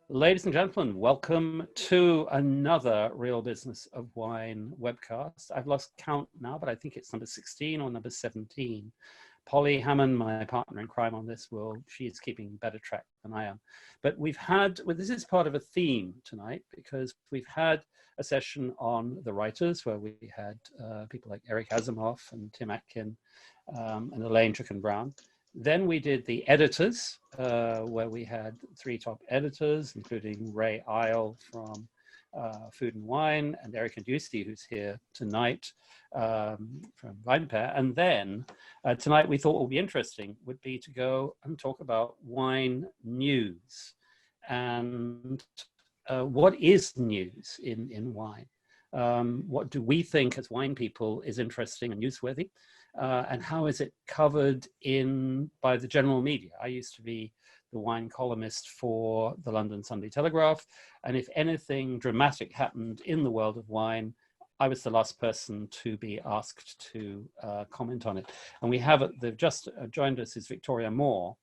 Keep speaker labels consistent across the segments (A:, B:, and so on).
A: Ladies and gentlemen, welcome to another Real Business of Wine webcast. I've lost count now, but I think it's number 16 or number 17. Polly Hammond, my partner in crime on this, she is keeping better track than I am. But this is part of a theme tonight because we've had a session on the writers where we had people like Eric Asimov and Tim Atkin and Elaine Chicken-Brown. Then we did the editors, where we had three top editors, including Ray Isle from Food and Wine, and Erica Duecy, who's here tonight from VinePair. And then tonight we thought what would be interesting would be to go and talk about wine news. And what is news in wine? What do we think as wine people is interesting and newsworthy? And how is it covered by the general media? I used to be the wine columnist for the London Sunday Telegraph. And if anything dramatic happened in the world of wine, I was the last person to be asked to comment on it. And we have, they've just joined us, is Victoria Moore,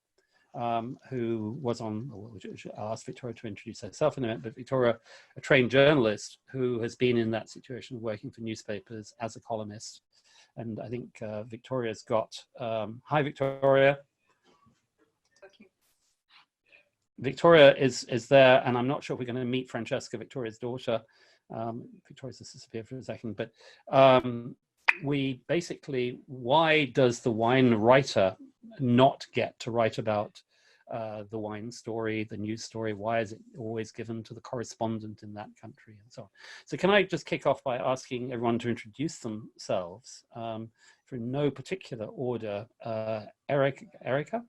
A: who was on, I'll ask Victoria to introduce herself in a minute, but Victoria, a trained journalist who has been in that situation of working for newspapers as a columnist. And I think Victoria's got, hi Victoria.
B: Okay.
A: Victoria is there, and I'm not sure if we're going to meet Francesca, Victoria's daughter. Victoria's just disappeared for a second, but we basically, why does the wine writer not get to write about the wine story, the news story? Why is it always given to the correspondent in that country and so on? So can I just kick off by asking everyone to introduce themselves for no particular order. Erica?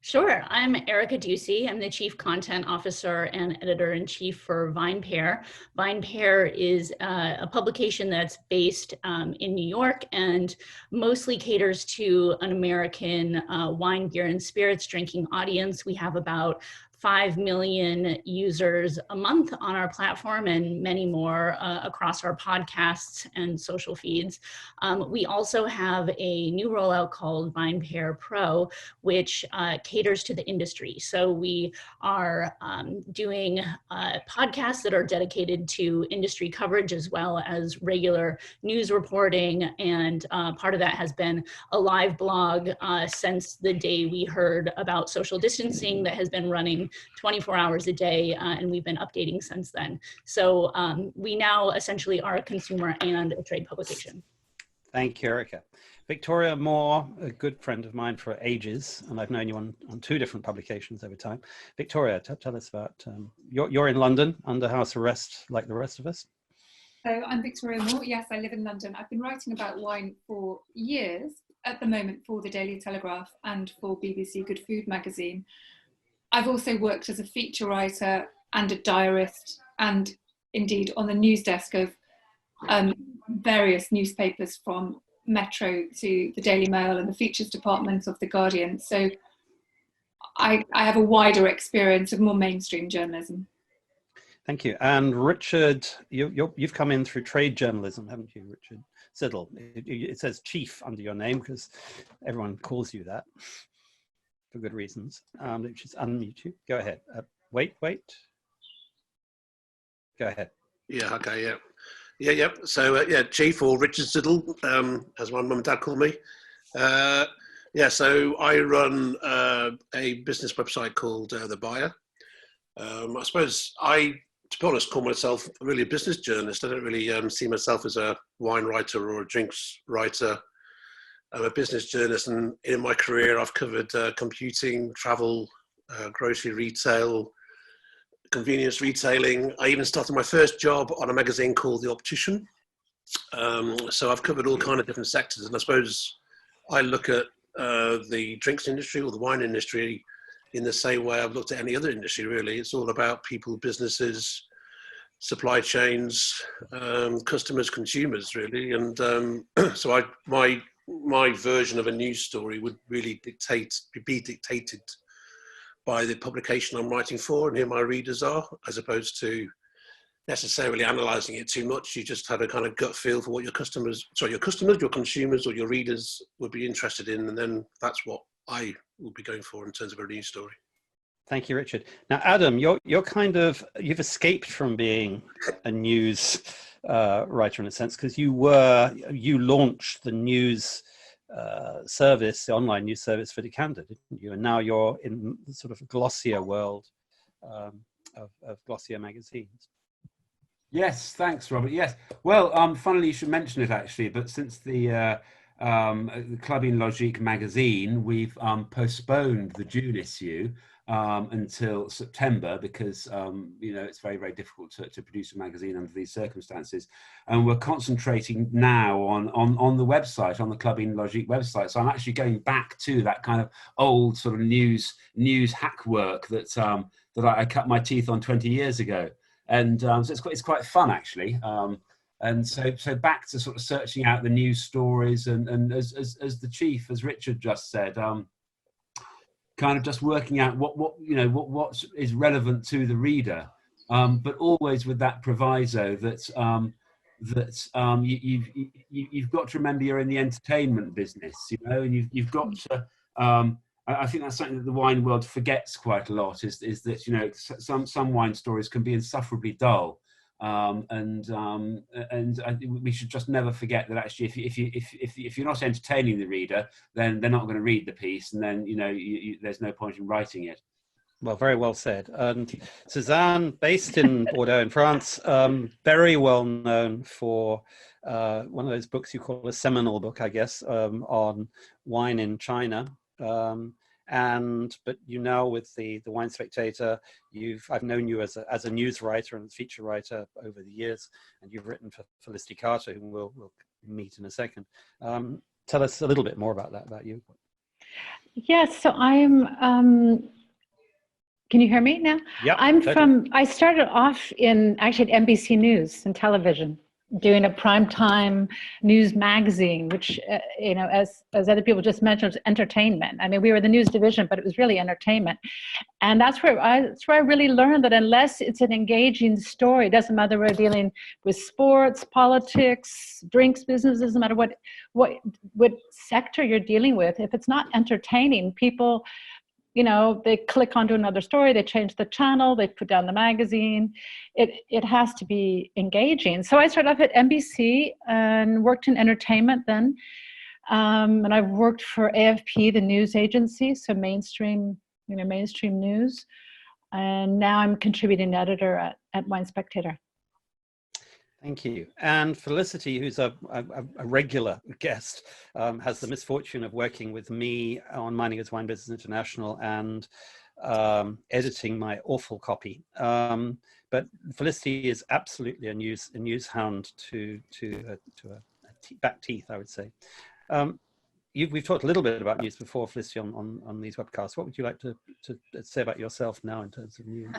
B: Sure, I'm Erica Duecy. I'm the Chief Content Officer and Editor-in-Chief for VinePair. VinePair is a publication that's based in New York and mostly caters to an American wine, beer, and spirits drinking audience. We have about 5 million users a month on our platform and many more across our podcasts and social feeds. We also have a new rollout called VinePair Pro, which caters to the industry. So we are doing podcasts that are dedicated to industry coverage as well as regular news reporting. And part of that has been a live blog since the day we heard about social distancing that has been running 24 hours a day, and we've been updating since then. So we now essentially are a consumer and a trade publication.
A: Thank you, Erica. Victoria Moore, a good friend of mine for ages, and I've known you on two different publications over time. Victoria, tell us about, you're in London under house arrest like the rest of us.
C: So I'm Victoria Moore. Yes, I live in London. I've been writing about wine for years, at the moment for the Daily Telegraph and for BBC Good Food magazine. I've also worked as a feature writer and a diarist, and indeed on the news desk of various newspapers from Metro to the Daily Mail and the features department of The Guardian. So I have a wider experience of more mainstream journalism.
A: Thank you. And Richard, you've come in through trade journalism, haven't you, Richard Siddle? It says chief under your name because everyone calls you that. For good reasons. Just unmute you. Go ahead. Wait. Go ahead.
D: Yeah. Okay. Yeah. So Chief or Richard Siddle, as my mum and dad call me. So I run a business website called The Buyer. I suppose to be honest, call myself really a business journalist. I don't really see myself as a wine writer or a drinks writer. I'm a business journalist, and in my career I've covered computing, travel, grocery retail, convenience retailing. I even started my first job on a magazine called The Optician. So I've covered all kind of different sectors, and I suppose I look at the drinks industry or the wine industry in the same way I've looked at any other industry, really. It's all about people, businesses, supply chains, customers, consumers, really. And so my version of a news story would really be dictated by the publication I'm writing for and who my readers are, as opposed to necessarily analysing it too much. You just have a kind of gut feel for what your consumers, or your readers would be interested in, and then that's what I will be going for in terms of a news story.
A: Thank you, Richard. Now, Adam, you've escaped from being a news writer in a sense, because you launched the news service, the online news service for Decanter, didn't you? And now you're in the sort of glossier world of glossier magazines.
E: Yes, thanks, Robert. Yes. Well, funnily you should mention it actually, but since the Club in Logique magazine, we've postponed the June issue until September because it's very, very difficult to produce a magazine under these circumstances, and we're concentrating now on the website, on the Club in Logique website. So I'm actually going back to that kind of old sort of news hack work that I cut my teeth on 20 years ago. And so it's quite fun actually, and so back to sort of searching out the news stories, and as the chief, as Richard just said, kind of just working out what is relevant to the reader, but always with that proviso that you've got to remember you're in the entertainment business, and you've got to. I think that's something that the wine world forgets quite a lot, is that some wine stories can be insufferably dull, and we should just never forget that actually if you're not entertaining the reader, then they're not going to read the piece, and then there's no point in writing it.
A: Well, very well said. And Suzanne, based in Bordeaux in France, very well known for one of those books you call a seminal book, I guess, on wine in China. But you now, with the Wine Spectator, I've known you as a news writer and feature writer over the years, and you've written for Felicity Carter, whom we'll meet in a second. Tell us a little bit more about you.
F: Yes, so I'm. Can you hear me now?
A: Yeah.
F: I started off actually at NBC News and television, doing a primetime news magazine, which, as other people just mentioned, was entertainment. I mean, we were the news division, but it was really entertainment. And that's where I really learned that unless it's an engaging story, it doesn't matter we're dealing with sports, politics, drinks business, doesn't matter what sector you're dealing with. If it's not entertaining, people, they click onto another story, they change the channel, they put down the magazine. It has to be engaging. So I started off at NBC and worked in entertainment then. And I've worked for AFP, the news agency, so mainstream news. And now I'm contributing editor at Wine Spectator.
A: Thank you. And Felicity, who's a regular guest, has the misfortune of working with me on Mining as Wine Business International and editing my awful copy. But Felicity is absolutely a news hound to back teeth, I would say. We've talked a little bit about news before, Felicity, on these webcasts. What would you like to say about yourself now in terms of news?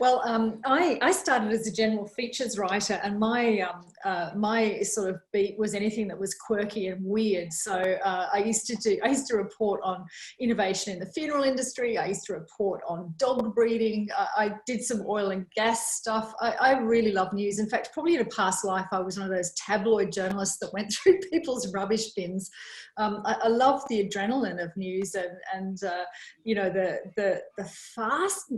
G: Well, I started as a general features writer, and my sort of beat was anything that was quirky and weird. So I used to report on innovation in the funeral industry. I used to report on dog breeding. I did some oil and gas stuff. I really love news. In fact, probably in a past life, I was one of those tabloid journalists that went through people's rubbish bins. I love the adrenaline of news and the fast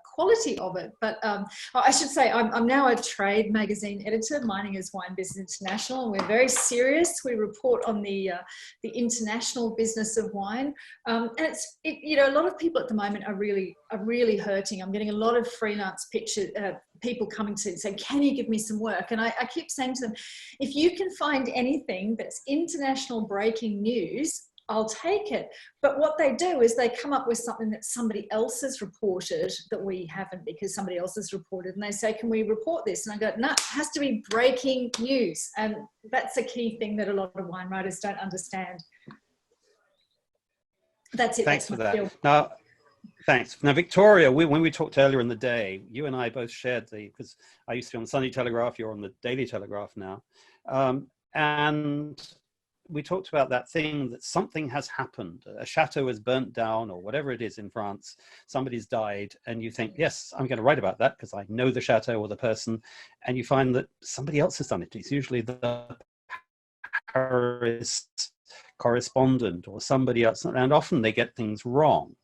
G: quality of it. But I should say I'm now a trade magazine editor, Mining as Wine Business International, and we're very serious. We report on the international business of wine, and a lot of people at the moment are really hurting. I'm getting a lot of freelance people coming to say, can you give me some work? And I keep saying to them, if you can find anything that's international breaking news, I'll take it. But what they do is they come up with something that somebody else has reported that we haven't, because somebody else has reported, and they say, can we report this? And I go, no, it has to be breaking news. And that's a key thing that a lot of wine writers don't understand. That's it.
A: Thanks for that. Now, thanks. Now, Victoria, when we talked earlier in the day, you and I both shared because I used to be on the Sunday Telegraph, you're on the Daily Telegraph now. And we talked about that thing that something has happened. A chateau is burnt down or whatever it is in France. Somebody's died. And you think, yes, I'm going to write about that because I know the chateau or the person. And you find that somebody else has done it. It's usually the Paris correspondent or somebody else. And often they get things wrong.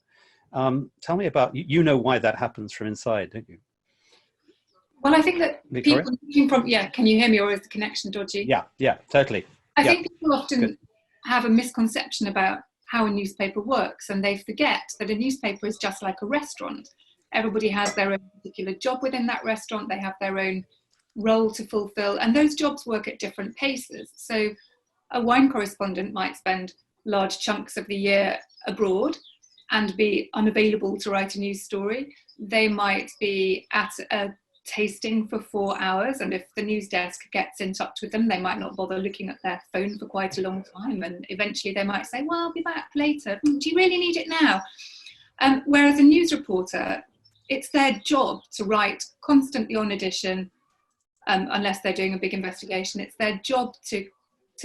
A: Tell me about, you know why that happens from inside, don't you?
C: Well, I think that
A: Victoria?
C: people looking from, yeah, can you hear me, or is the connection dodgy?
A: Yeah, totally.
C: I think people often have a misconception about how a newspaper works, and they forget that a newspaper is just like a restaurant. Everybody has their own particular job within that restaurant. They have their own role to fulfill, and those jobs work at different paces. So a wine correspondent might spend large chunks of the year abroad and be unavailable to write a news story. They might be at a tasting for 4 hours, and if the news desk gets in touch with them, they might not bother looking at their phone for quite a long time, and eventually they might say, well, I'll be back later. Do you really need it now? Whereas a news reporter, it's their job to write constantly on edition, unless they're doing a big investigation. It's their job to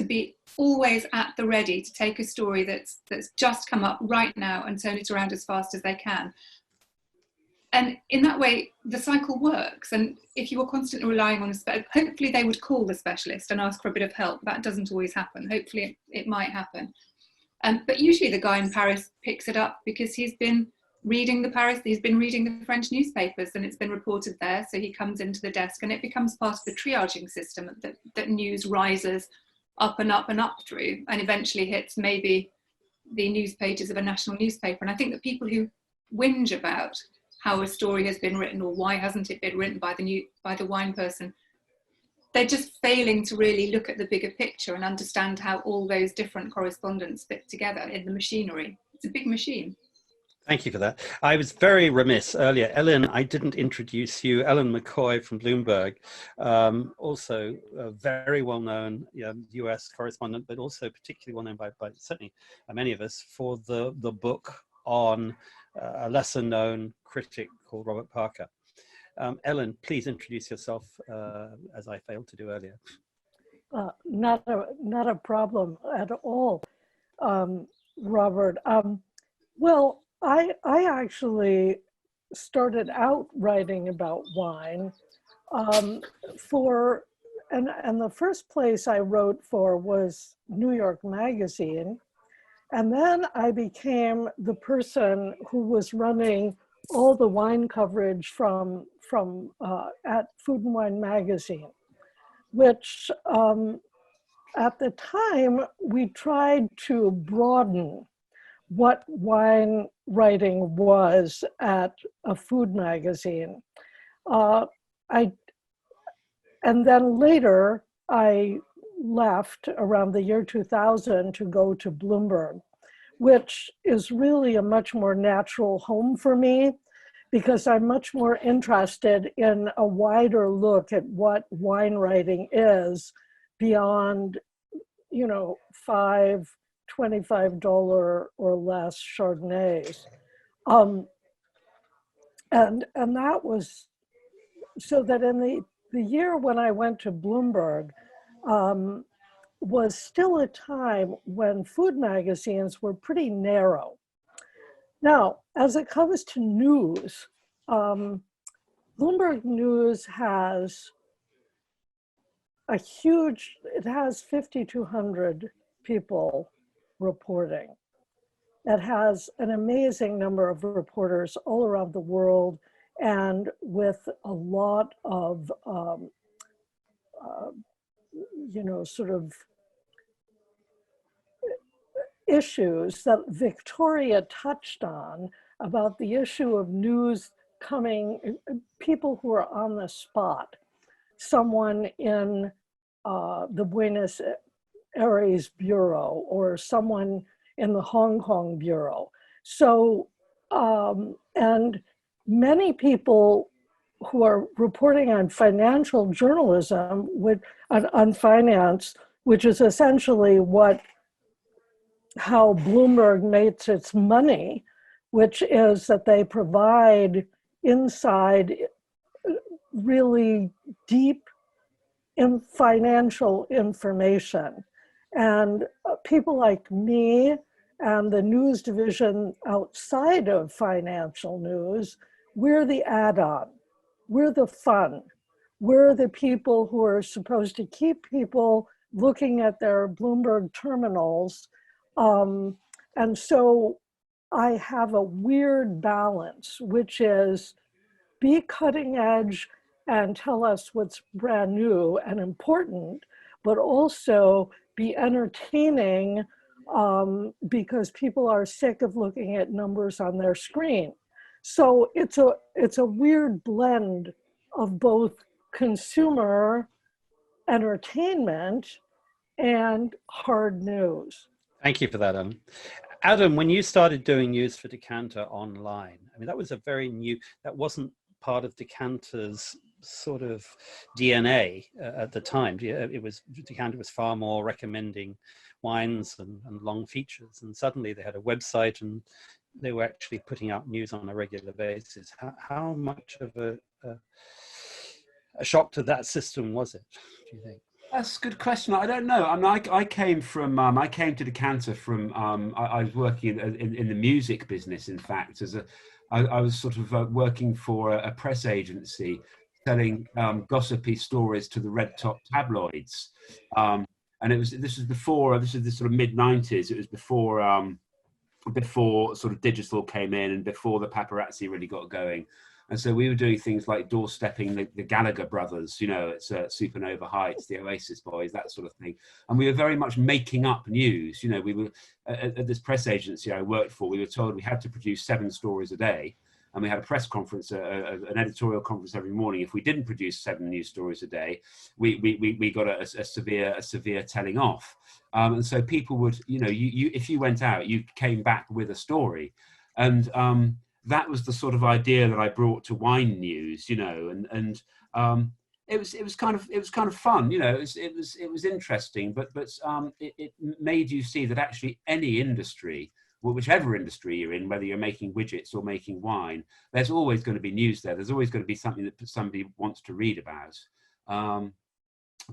C: be always at the ready to take a story that's just come up right now and turn it around as fast as they can. And in that way, the cycle works. And if you were constantly relying on hopefully they would call the specialist and ask for a bit of help. That doesn't always happen. Hopefully it might happen. But usually the guy in Paris picks it up because he's been reading the French newspapers, and it's been reported there. So he comes into the desk, and it becomes part of the triaging system that news rises up and up and up through, and eventually hits maybe the news pages of a national newspaper. And I think that people who whinge about how a story has been written, or why hasn't it been written by the wine person, they're just failing to really look at the bigger picture and understand how all those different correspondents fit together in the machinery. It's a big machine.
A: Thank you for that. I was very remiss earlier. Ellen, I didn't introduce you. Ellen McCoy from Bloomberg, also a very well-known US correspondent, but also particularly well-known by certainly many of us for the book on a lesser-known critic called Robert Parker. Ellen, please introduce yourself, as I failed to do earlier.
H: Not a problem at all, Robert. Well, I actually started out writing about wine and the first place I wrote for was New York Magazine. And then I became the person who was running all the wine coverage from at Food and Wine Magazine, which at the time we tried to broaden what wine writing was at a food magazine. And then later I left around the year 2000 to go to Bloomberg, which is really a much more natural home for me because I'm much more interested in a wider look at what wine writing is beyond, $25 or less Chardonnays. And that was, so that in the year when I went to Bloomberg, was still a time when food magazines were pretty narrow. Now, as it comes to news, Bloomberg News has it has 5,200 people reporting. It has an amazing number of reporters all around the world, and with a lot of, sort of issues that Victoria touched on about the issue of news coming, people who are on the spot, someone in the Buenos Aires Bureau or someone in the Hong Kong Bureau. So, and many people who are reporting on financial journalism on finance, which is essentially how Bloomberg makes its money, which is that they provide inside really deep financial information. And people like me and the news division outside of financial news, we're the add-on, we're the fun, we're the people who are supposed to keep people looking at their Bloomberg terminals. And so I have a weird balance, which is be cutting edge and tell us what's brand new and important, but also be entertaining because people are sick of looking at numbers on their screen. So it's a weird blend of both consumer entertainment and hard news.
A: Thank you for that, Adam. Adam, when you started doing news for Decanter online, I mean, that was a very new, that wasn't part of Decanter's sort of DNA at the time. It was, Decanter was far more recommending wines and long features. And suddenly they had a website and they were actually putting out news on a regular basis. How much of a shock to that system was it, do you think?
E: That's a good question. I don't know. I mean, I came from, I came to Decanter from, I was working in the music business, in fact, I was sort of working for a press agency selling gossipy stories to the red top tabloids. And this is the sort of mid-90s. It was before sort of digital came in and before the paparazzi really got going. And so we were doing things like doorstepping the Gallagher brothers, you know, it's Supernova Heights, the Oasis Boys, that sort of thing. And we were very much making up news. You know, we were at this press agency I worked for, we were told we had to produce 7 stories a day. And we had a press conference, an editorial conference every morning. If we didn't produce 7 news stories a day, we got a severe telling off. And so people would, you know, if you went out, you came back with a story. And that was the sort of idea that I brought to wine news, you know, and it was kind of fun, you know. It was interesting, but it made you see that actually any industry, well, whichever industry you're in, whether you're making widgets or making wine, there's always going to be news there. There's always going to be something that somebody wants to read about.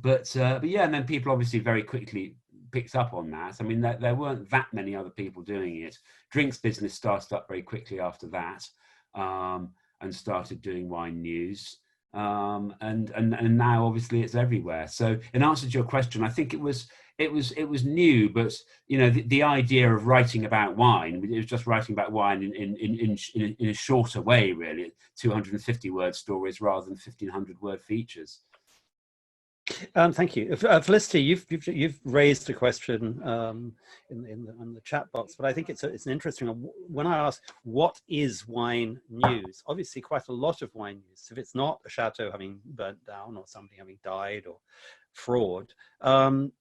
E: But yeah, and then people obviously very quickly picked up on that. I mean, there weren't that many other people doing it. Drinks business started up very quickly after that, and started doing wine news. And now obviously it's everywhere. So in answer to your question, I think it was new, but you know, the idea of writing about wine, it was just writing about wine in a shorter way, really, 250 word stories rather than 1,500 word features.
A: Thank you, Felicity. You've raised a question in the chat box, but I think it's an interesting one. When I ask what is wine news, obviously quite a lot of wine news. If it's not a chateau having burnt down or somebody having died or fraud,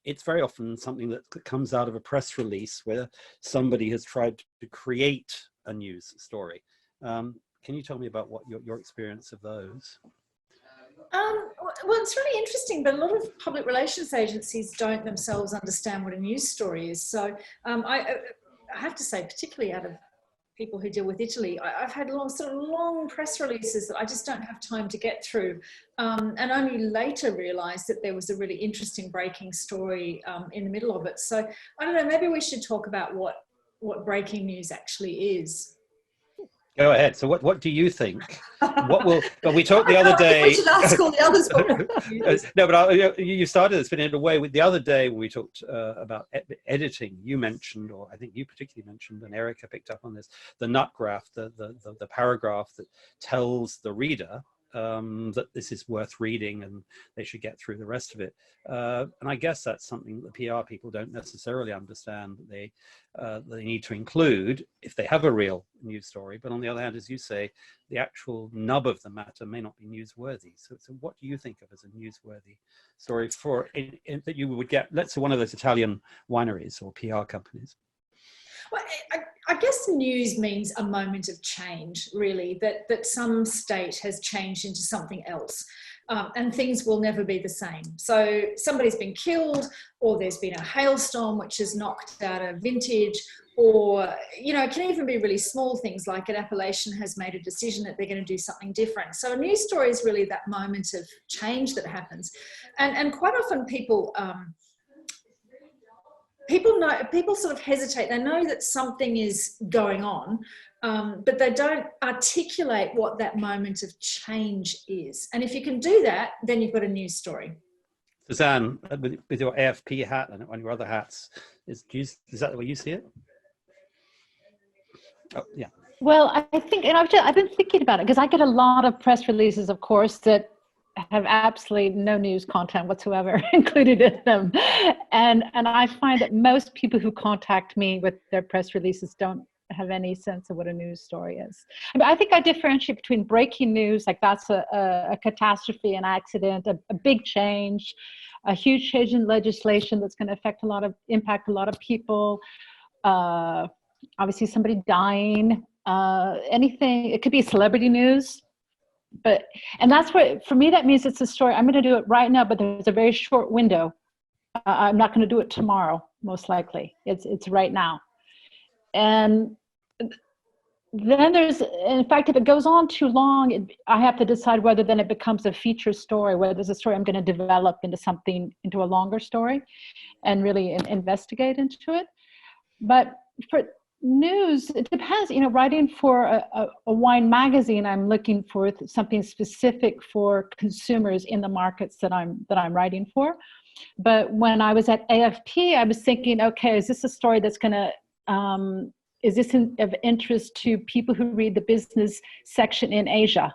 A: it's very often something that comes out of a press release where somebody has tried to create a news story. Can you tell me about what your experience of those?
G: Well, it's really interesting, but a lot of public relations agencies don't themselves understand what a news story is. So I have to say, particularly out of people who deal with Italy, I've had long press releases that I just don't have time to get through, and only later realised that there was a really interesting breaking story in the middle of it. So I don't know, maybe we should talk about what breaking news actually is.
A: Go ahead. So what do you think? But we talked the other day.
G: We should ask all the others.
A: No, but you started this, but in a way, the other day when we talked about editing, you mentioned, or I think you particularly mentioned, and Erica picked up on this, the nut graph, the paragraph that tells the reader that this is worth reading and they should get through the rest of it. And I guess that's something that PR people don't necessarily understand that they need to include if they have a real news story. But on the other hand, as you say, the actual nub of the matter may not be newsworthy. So what do you think of as a newsworthy story that you would get, let's say, one of those Italian wineries or PR companies?
G: Well, I guess news means a moment of change, really, that some state has changed into something else, and things will never be the same. So somebody's been killed, or there's been a hailstorm which has knocked out a vintage, or, you know, it can even be really small things like an appellation has made a decision that they're going to do something different. So a news story is really that moment of change that happens. And quite often people sort of hesitate. They know that something is going on, but they don't articulate what that moment of change is. And if you can do that, then you've got a news story.
A: Suzanne, with your AFP hat and on your other hats, is that the way you see it? Oh, yeah.
F: Well, I think, and I've been thinking about it because I get a lot of press releases, of course, that have absolutely no news content whatsoever included in them. And I find that most people who contact me with their press releases don't have any sense of what a news story is. I mean, I think I differentiate between breaking news, like that's a catastrophe, an accident, a big change, a huge change in legislation that's going to impact a lot of people. Obviously somebody dying, anything, it could be celebrity news, and that's where, for me, that means it's a story. I'm going to do it right now, but there's a very short window. I'm not going to do it tomorrow, most likely. It's right now. And then in fact, if it goes on too long, I have to decide whether then it becomes a feature story, whether there's a story I'm going to develop into a longer story and really investigate into it. But for news, it depends. Writing for a wine magazine, I'm looking for something specific for consumers in the markets that I'm writing for. But when I was at AFP, I was thinking, okay, is this a story that's going to is this of interest to people who read the business section in Asia?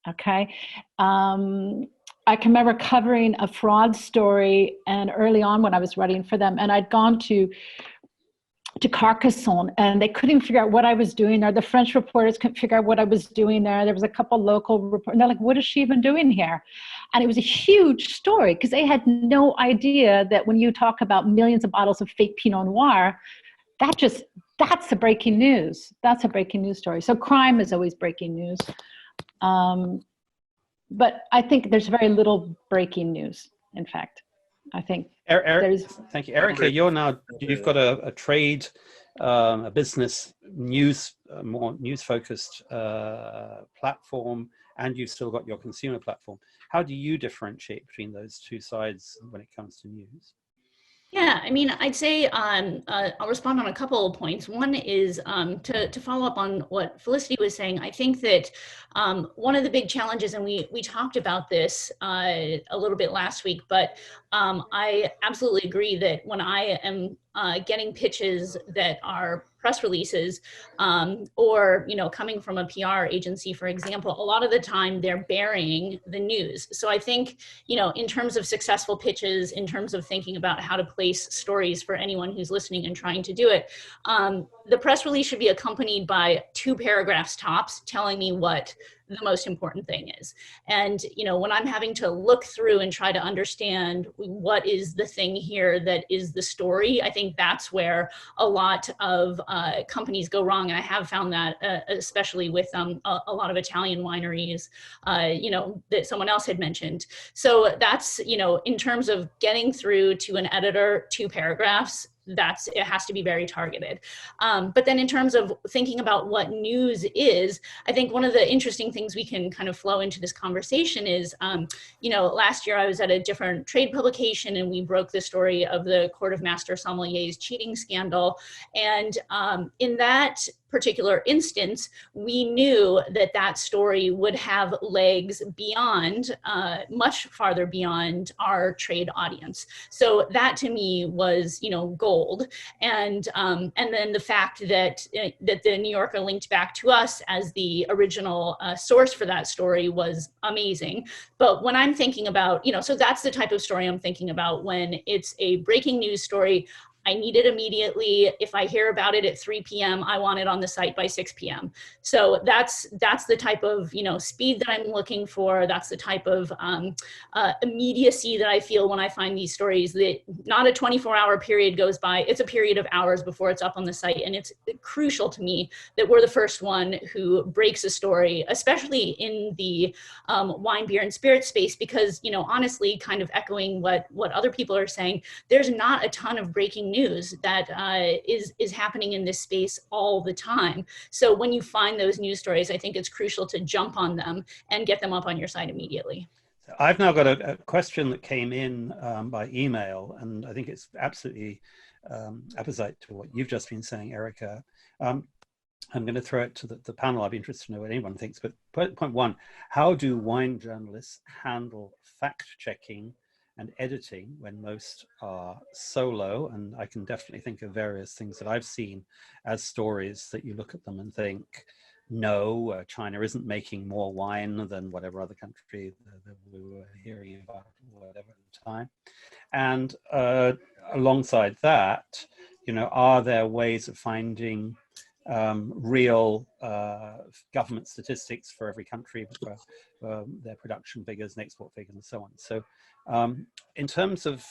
F: Okay. I can remember covering a fraud story, and early on when I was writing for them, and I'd gone to Carcassonne, and they couldn't figure out what I was doing there. The French reporters couldn't figure out what I was doing there. There was a couple local reporters, and they're like, what is she even doing here? And it was a huge story because they had no idea that when you talk about millions of bottles of fake Pinot Noir, that's the breaking news. That's a breaking news story. So crime is always breaking news. But I think there's very little breaking news, in fact. I think
A: thank you, Erica. You've got a trade, a business news, more news-focused platform, and you've still got your consumer platform. How do you differentiate between those two sides when it comes to news?
B: Yeah, I mean, I'd say I'll respond on a couple of points. One is to follow up on what Felicity was saying. I think that one of the big challenges, and we talked about this a little bit last week, but I absolutely agree that when I am getting pitches that are press releases or coming from a PR agency, for example, a lot of the time they're burying the news. So I think in terms of successful pitches, in terms of thinking about how to place stories for anyone who's listening and trying to do it, the press release should be accompanied by 2 paragraphs tops telling me what the most important thing is. And when I'm having to look through and try to understand what is the thing here that is the story, I think that's where a lot of companies go wrong. And I have found that especially with a lot of Italian wineries, that someone else had mentioned. So that's, in terms of getting through to an editor 2 paragraphs, it has to be very targeted. But then in terms of thinking about what news is, I think one of the interesting things we can kind of flow into this conversation is, last year I was at a different trade publication and we broke the story of the Court of Master Sommeliers cheating scandal. And in that particular instance, we knew that story would have legs beyond, much farther beyond our trade audience. So that to me was, gold. And then the fact that the New Yorker linked back to us as the original source for that story was amazing. But when I'm thinking about, so that's the type of story I'm thinking about when it's a breaking news story. I need it immediately. If I hear about it at 3 p.m., I want it on the site by 6 p.m. So that's the type of speed that I'm looking for. That's the type of immediacy that I feel when I find these stories. That not a 24-hour period goes by; it's a period of hours before it's up on the site. And it's crucial to me that we're the first one who breaks a story, especially in the wine, beer, and spirit space, because honestly, kind of echoing what other people are saying, there's not a ton of breaking news that is happening in this space all the time. So when you find those news stories, I think it's crucial to jump on them and get them up on your site immediately.
A: So I've now got a question that came in by email, and I think it's absolutely apposite to what you've just been saying, Erica. I'm going to throw it to the panel. I'd be interested to know what anyone thinks. But point 1, how do wine journalists handle fact-checking and editing when most are solo. And I can definitely think of various things that I've seen as stories that you look at them and think, no, China isn't making more wine than whatever other country that we were hearing about, whatever at the time. And alongside that, you know, are there ways of finding real government statistics for every country, for their production figures and export figures and so on. So in terms of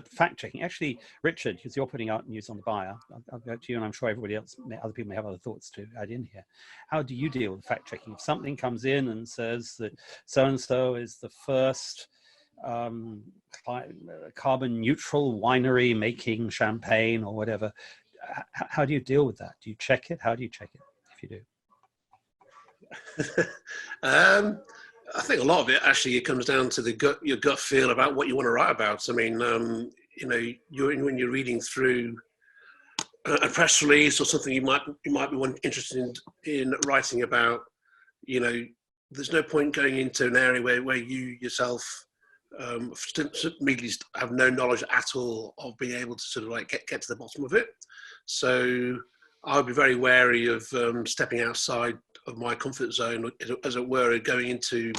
A: fact checking, actually, Richard, because you're putting out news on the buyer, I'll go to you, and I'm sure everybody else, other people may have other thoughts to add in here. How do you deal with fact checking? If something comes in and says that so-and-so is the first carbon neutral winery making champagne or whatever, how do you deal with that? Do you check it? How do you check it if you do?
D: I think a lot of it actually comes down to your gut feel about what you want to write about. I mean, you know, when you're reading through a press release or something, you might be interested in writing about. You know, there's no point going into an area where you yourself immediately have no knowledge at all of being able to sort of like get to the bottom of it. So I would be very wary of stepping outside of my comfort zone, as it were, going into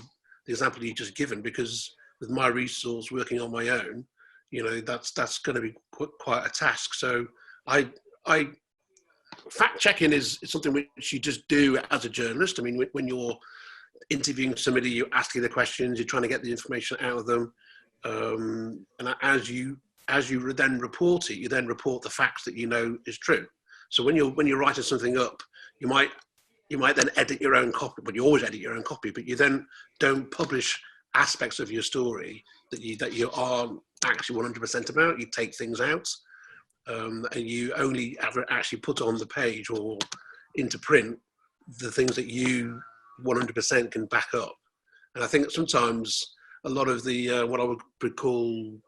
D: the example you just given, because with my resource working on my own, you know, that's going to be quite a task. So fact checking is something which you just do as a journalist. I mean, when you're interviewing somebody, you're asking the questions, you're trying to get the information out of them, and as you then report it, you then report the facts that you know is true. So when you're writing something up, you might then edit your own copy, but you always edit your own copy, but you then don't publish aspects of your story that you aren't actually 100% about. You take things out, and you only ever actually put on the page or into print the things that you 100% can back up. And I think sometimes a lot of the what I would call,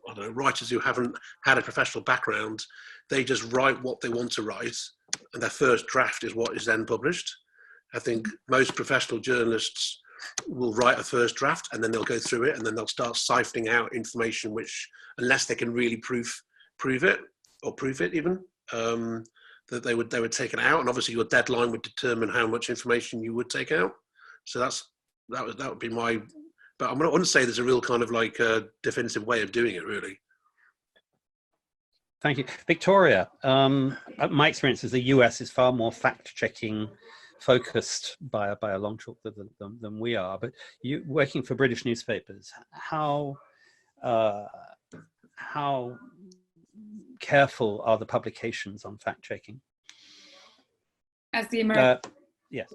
D: I don't know, writers who haven't had a professional background, they just write what they want to write, and their first draft is what is then published. I think most professional journalists will write a first draft, and then they'll go through it, and then they'll start siphoning out information which, unless they can really prove it or prove it even, that they would take it out. And obviously your deadline would determine how much information you would take out. So that would be my. But I wouldn't say there's a real kind of like a definitive way of doing it, really.
A: Thank you. Victoria, my experience is the US is far more fact-checking focused by a long chalk than we are. But you working for British newspapers, how careful are the publications on fact-checking?
C: As the American...
A: yes.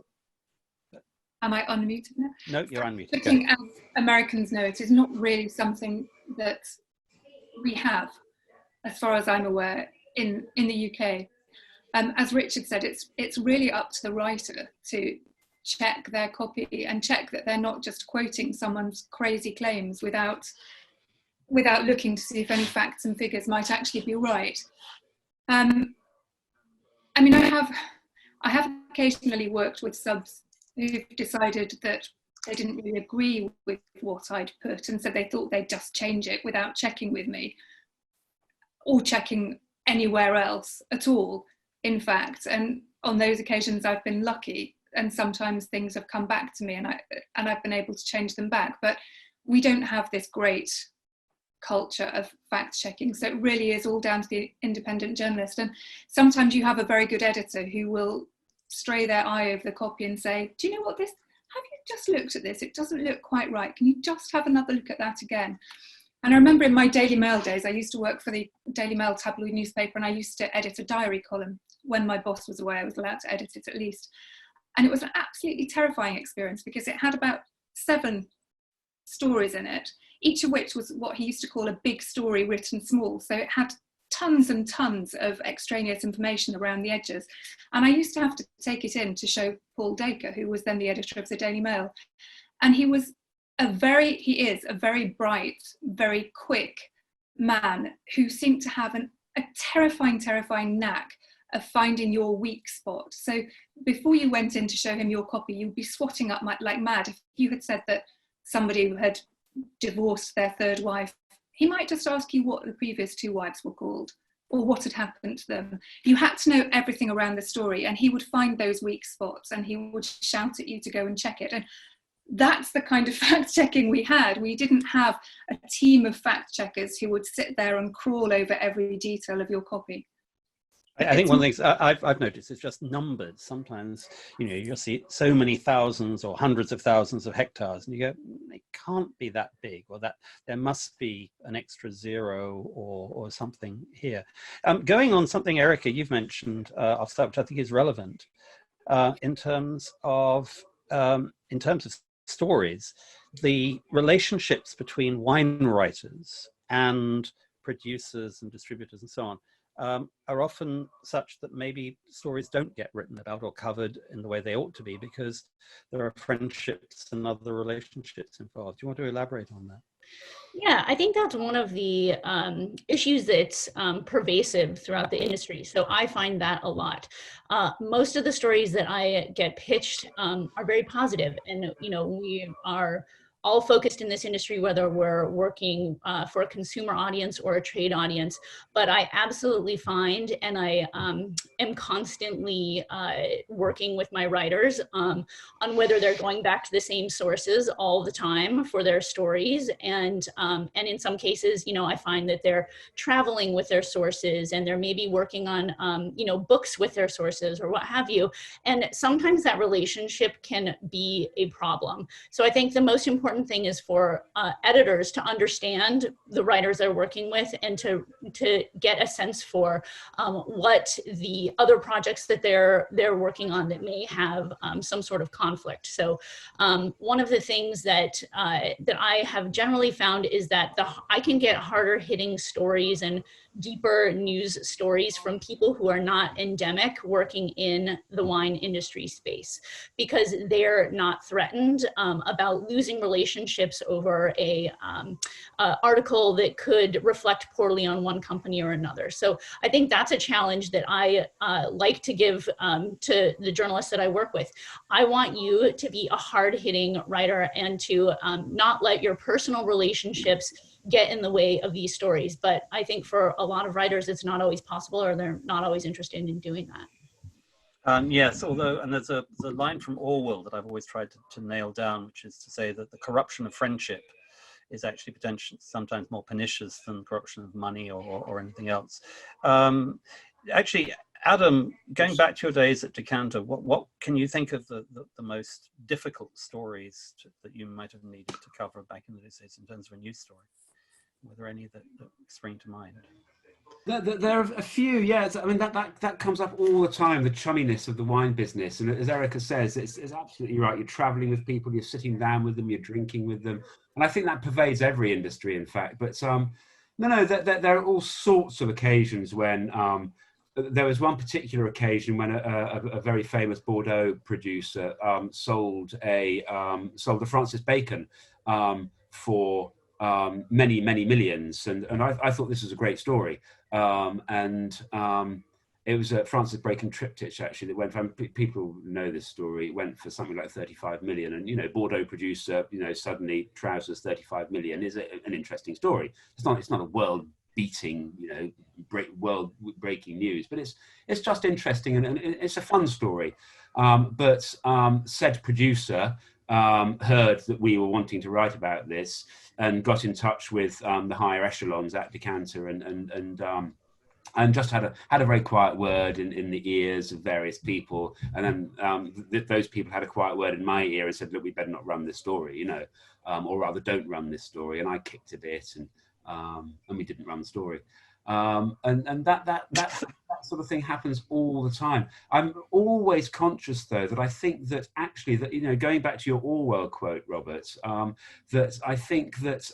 C: Am I unmuted now?
A: No, you're unmuted.
C: Looking as Americans know, it is not really something that we have, as far as I'm aware, in the UK. As Richard said, it's really up to the writer to check their copy and check that they're not just quoting someone's crazy claims without looking to see if any facts and figures might actually be right. I mean, I have occasionally worked with subs who've decided that they didn't really agree with what I'd put, and so they thought they'd just change it without checking with me or checking anywhere else at all, in fact. And on those occasions I've been lucky, and sometimes things have come back to me and I've been able to change them back. But we don't have this great culture of fact checking, so it really is all down to the independent journalist. And sometimes you have a very good editor who will stray their eye over the copy and say, do you know what, this, have you just looked at this? It doesn't look quite right. Can you just have another look at that again? And I remember in my Daily Mail days, I used to work for the Daily Mail tabloid newspaper, and I used to edit a diary column. When my boss was away, I was allowed to edit it at least. And it was an absolutely terrifying experience because it had about 7 stories in it, each of which was what he used to call a big story written small. So it had tons and tons of extraneous information around the edges. And I used to have to take it in to show Paul Dacre, who was then the editor of the Daily Mail. And he is a very bright, very quick man who seemed to have a terrifying knack of finding your weak spot. So before you went in to show him your copy, you'd be swatting up like mad. If you had said that somebody had divorced their third wife, he might just ask you what the previous two wives were called or what had happened to them. You had to know everything around the story, and he would find those weak spots and he would shout at you to go and check it. And that's the kind of fact checking we had. We didn't have a team of fact checkers who would sit there and crawl over every detail of your copy.
A: I think one of the things I've noticed is just numbers. Sometimes, you'll see so many thousands or hundreds of thousands of hectares, and you go, it can't be that big, or that there must be an extra zero or something here. Going on something, Erica, you've mentioned off that, which I think is relevant in terms of stories, the relationships between wine writers and producers and distributors and so on. Are often such that maybe stories don't get written about or covered in the way they ought to be because there are friendships and other relationships involved. Do you want to elaborate on that?
B: Yeah, I think that's one of the issues that's pervasive throughout the industry. So I find that a lot. Most of the stories that I get pitched are very positive, and we are all focused in this industry, whether we're working for a consumer audience or a trade audience. But I absolutely find, and I am constantly working with my writers on whether they're going back to the same sources all the time for their stories. And in some cases, I find that they're traveling with their sources, and they're maybe working on, books with their sources or what have you. And sometimes that relationship can be a problem. So I think the most important thing is for editors to understand the writers they're working with, and to get a sense for what the other projects that they're working on that may have some sort of conflict. So one of the things that I have generally found is that I can get harder hitting stories and deeper news stories from people who are not endemic working in the wine industry space, because they're not threatened about losing relationships over a article that could reflect poorly on one company or another. So I think that's a challenge that I like to give to the journalists that I work with. I want you to be a hard-hitting writer and to not let your personal relationships get in the way of these stories. But I think for a lot of writers, it's not always possible, or they're not always interested in doing that.
A: Yes, although, and there's a line from Orwell that I've always tried to nail down, which is to say that the corruption of friendship is actually potentially sometimes more pernicious than corruption of money or anything else. Actually, Adam, going back to your days at Decanter, what can you think of the most difficult stories that you might have needed to cover back in the days in terms of a news story? Were there any that spring to mind?
E: There are a few, yeah. I mean, that comes up all the time, the chumminess of the wine business. And as Erica says, it's absolutely right. You're traveling with people, you're sitting down with them, you're drinking with them. And I think that pervades every industry, in fact. But there are all sorts of occasions when, there was one particular occasion when a very famous Bordeaux producer sold the Francis Bacon for many millions, and I thought this was a great story, it was a Francis Bacon triptych actually that went from, people know this story, it went for something like 35 million, and Bordeaux producer suddenly trousers 35 million is an interesting story. It's not a world beating world breaking news, but it's just interesting, and it's a fun story. But said producer heard that we were wanting to write about this and got in touch with the higher echelons at Decanter and just had a very quiet word in the ears of various people, and then those people had a quiet word in my ear and said, look, we better not run this story, or rather don't run this story. And I kicked a bit, and we didn't run the story. And that sort of thing happens all the time. I'm always conscious, though, that I think that actually that, going back to your Orwell quote, Robert, that I think that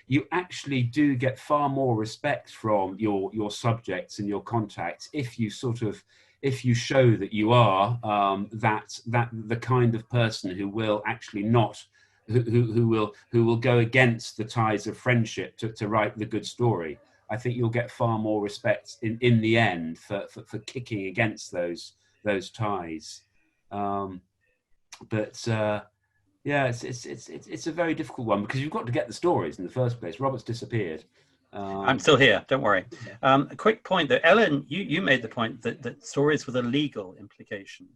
E: you actually do get far more respect from your subjects and your contacts if you show that you are that the kind of person who will actually not who will go against the ties of friendship to write the good story. I think you'll get far more respect in the end for kicking against those ties. Yeah, it's a very difficult one because you've got to get the stories in the first place. Robert's disappeared.
I: I'm still here, don't worry. A quick point though, Ellen, you made the point that stories with a legal implication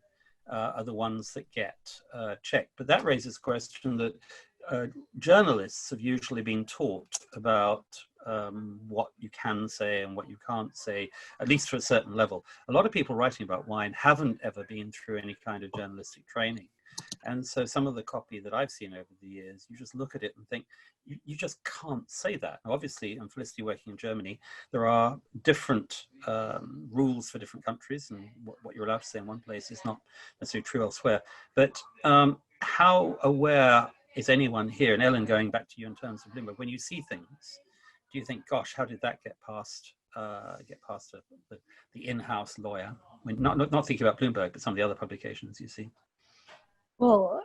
I: are the ones that get checked. But that raises a question that journalists have usually been taught about what you can say and what you can't say, at least to a certain level. A lot of people writing about wine haven't ever been through any kind of journalistic training. And so some of the copy that I've seen over the years, you just look at it and think, you just can't say that. Now, obviously, and Felicity working in Germany, there are different rules for different countries, and what you're allowed to say in one place is not necessarily true elsewhere. But how aware is anyone here, and Ellen, going back to you in terms of Bloomberg, when you see things, do you think, gosh, how did that get past the in-house lawyer? I mean, not thinking about Bloomberg, but some of the other publications you see.
H: Well,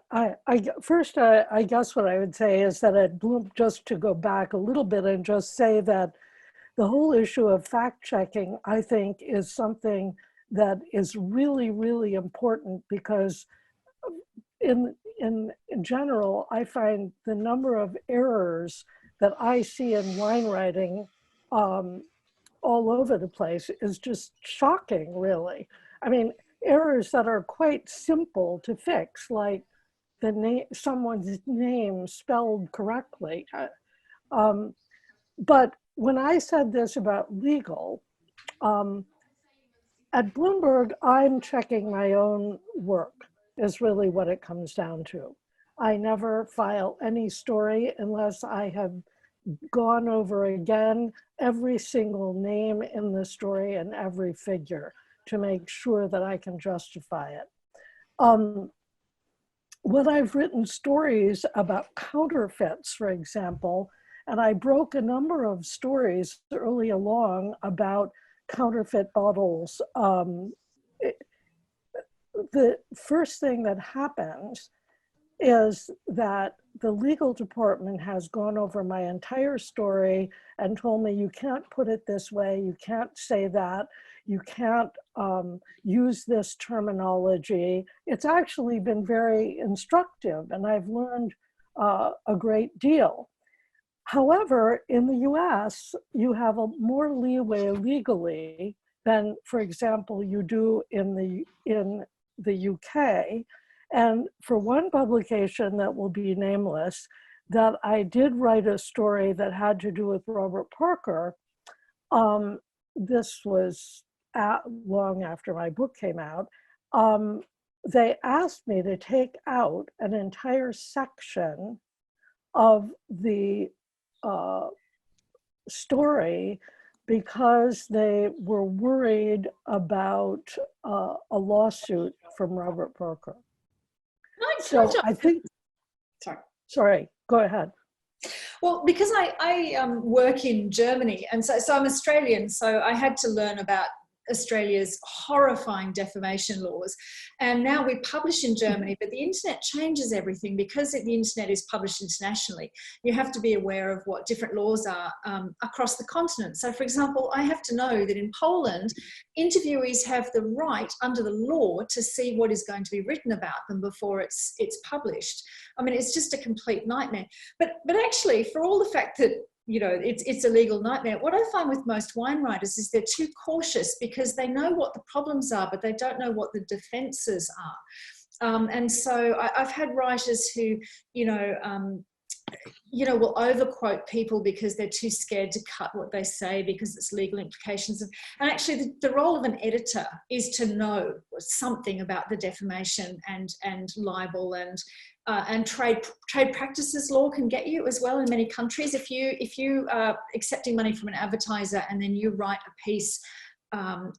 H: first, I guess what I would say is that at Bloom, just to go back a little bit and just say that the whole issue of fact checking, I think, is something that is really, really important, because in general, I find the number of errors that I see in wine writing all over the place is just shocking, really. I mean, errors that are quite simple to fix, like someone's name spelled correctly. But when I said this about legal, at Bloomberg, I'm checking my own work, is really what it comes down to. I never file any story unless I have gone over again every single name in the story and every figure to make sure that I can justify it. When I've written stories about counterfeits, for example, and I broke a number of stories early along about counterfeit bottles, the first thing that happens is that the legal department has gone over my entire story and told me, you can't put it this way, you can't say that, you can't use this terminology. It's actually been very instructive, and I've learned a great deal. However, in the US, you have a more leeway legally than, for example, you do in the UK. And for one publication that will be nameless, that I did write a story that had to do with Robert Parker. This was long after my book came out. They asked me to take out an entire section of the story because they were worried about a lawsuit from Robert Parker. So I think, sorry, go ahead.
G: Well, because I work in Germany, and so I'm Australian, so I had to learn about Australia's horrifying defamation laws. And now we publish in Germany, but the internet changes everything because the internet is published internationally. You have to be aware of what different laws are across the continent. So for example, I have to know that in Poland, interviewees have the right under the law to see what is going to be written about them before it's published. I mean, it's just a complete nightmare. But actually, for all the fact that it's a legal nightmare, what I find with most wine writers is they're too cautious because they know what the problems are, but they don't know what the defenses are. And so I've had writers who, will overquote people because they're too scared to cut what they say because it's legal implications. And actually the role of an editor is to know something about the defamation and libel and trade practices law can get you as well in many countries. If you are accepting money from an advertiser and then you write a piece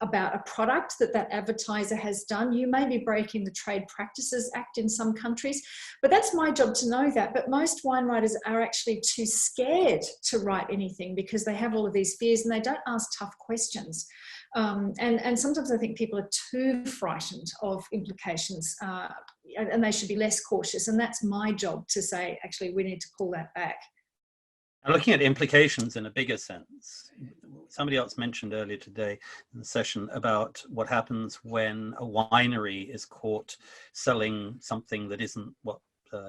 G: about a product that advertiser has done, you may be breaking the Trade Practices Act in some countries. But that's my job to know that. But most wine writers are actually too scared to write anything because they have all of these fears and they don't ask tough questions. And sometimes I think people are too frightened of implications and they should be less cautious. And that's my job to say, actually, we need to pull that back.
I: And looking at implications in a bigger sense, somebody else mentioned earlier today in the session about what happens when a winery is caught selling something that isn't what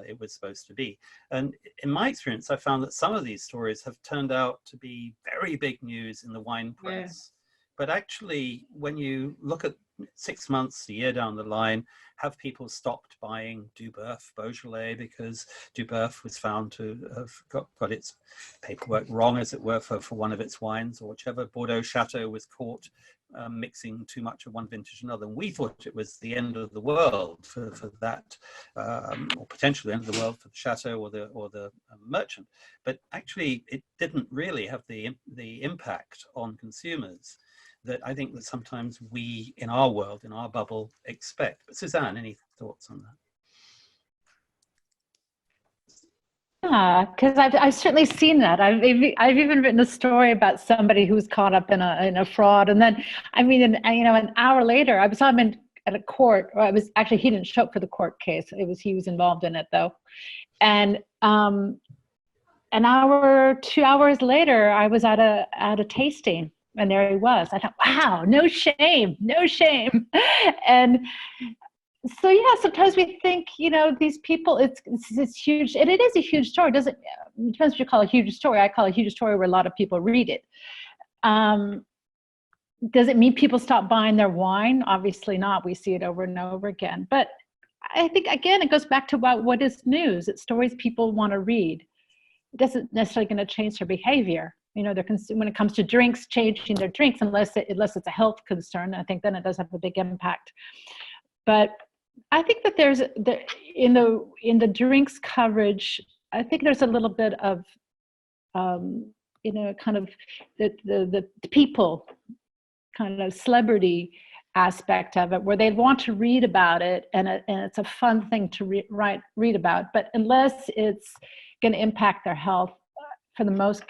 I: it was supposed to be. And in my experience, I found that some of these stories have turned out to be very big news in the wine press. But actually, when you look at 6 months, a year down the line, have people stopped buying Duboeuf Beaujolais because Duboeuf was found to have got its paperwork wrong, as it were, for one of its wines, or whichever Bordeaux Chateau was caught mixing too much of one vintage and another. And we thought it was the end of the world for that, or potentially the end of the world for the Chateau or the merchant. But actually, it didn't really have the impact on consumers that I think that sometimes we, in our world, in our bubble, expect. But Suzanne, any thoughts on that?
F: Yeah, because I've certainly seen that. I've even written a story about somebody who was caught up in a fraud, and then an hour later I saw him at a court. Or he didn't show up for the court case. He was involved in it though, and an hour, 2 hours later, I was at a tasting. And there he was. I thought, wow, no shame. And so, yeah, sometimes we think, these people, it's huge, and it is a huge story. It depends what you call a huge story. I call a huge story where a lot of people read it. Does it mean people stop buying their wine? Obviously not. We see it over and over again. But I think, again, it goes back to what is news. It's stories people want to read. It isn't necessarily going to change their behavior. When it comes to drinks, changing their drinks, unless it's a health concern, I think then it does have a big impact. But I think that in the drinks coverage, I think there's a little bit of, kind of the people, kind of celebrity aspect of it, where they want to read about it, and it's a fun thing to read about. But unless it's going to impact their health, for the most,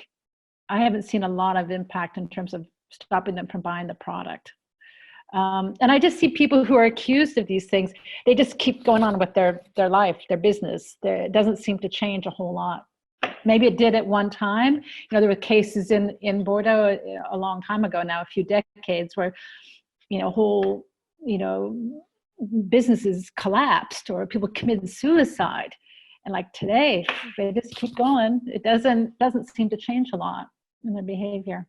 F: I haven't seen a lot of impact in terms of stopping them from buying the product. And I just see people who are accused of these things, they just keep going on with their life, their business. It doesn't seem to change a whole lot. Maybe it did at one time. There were cases in Bordeaux a long time ago now, a few decades, where, whole, businesses collapsed or people committed suicide. And like today, they just keep going. It doesn't seem to change a lot in their behavior.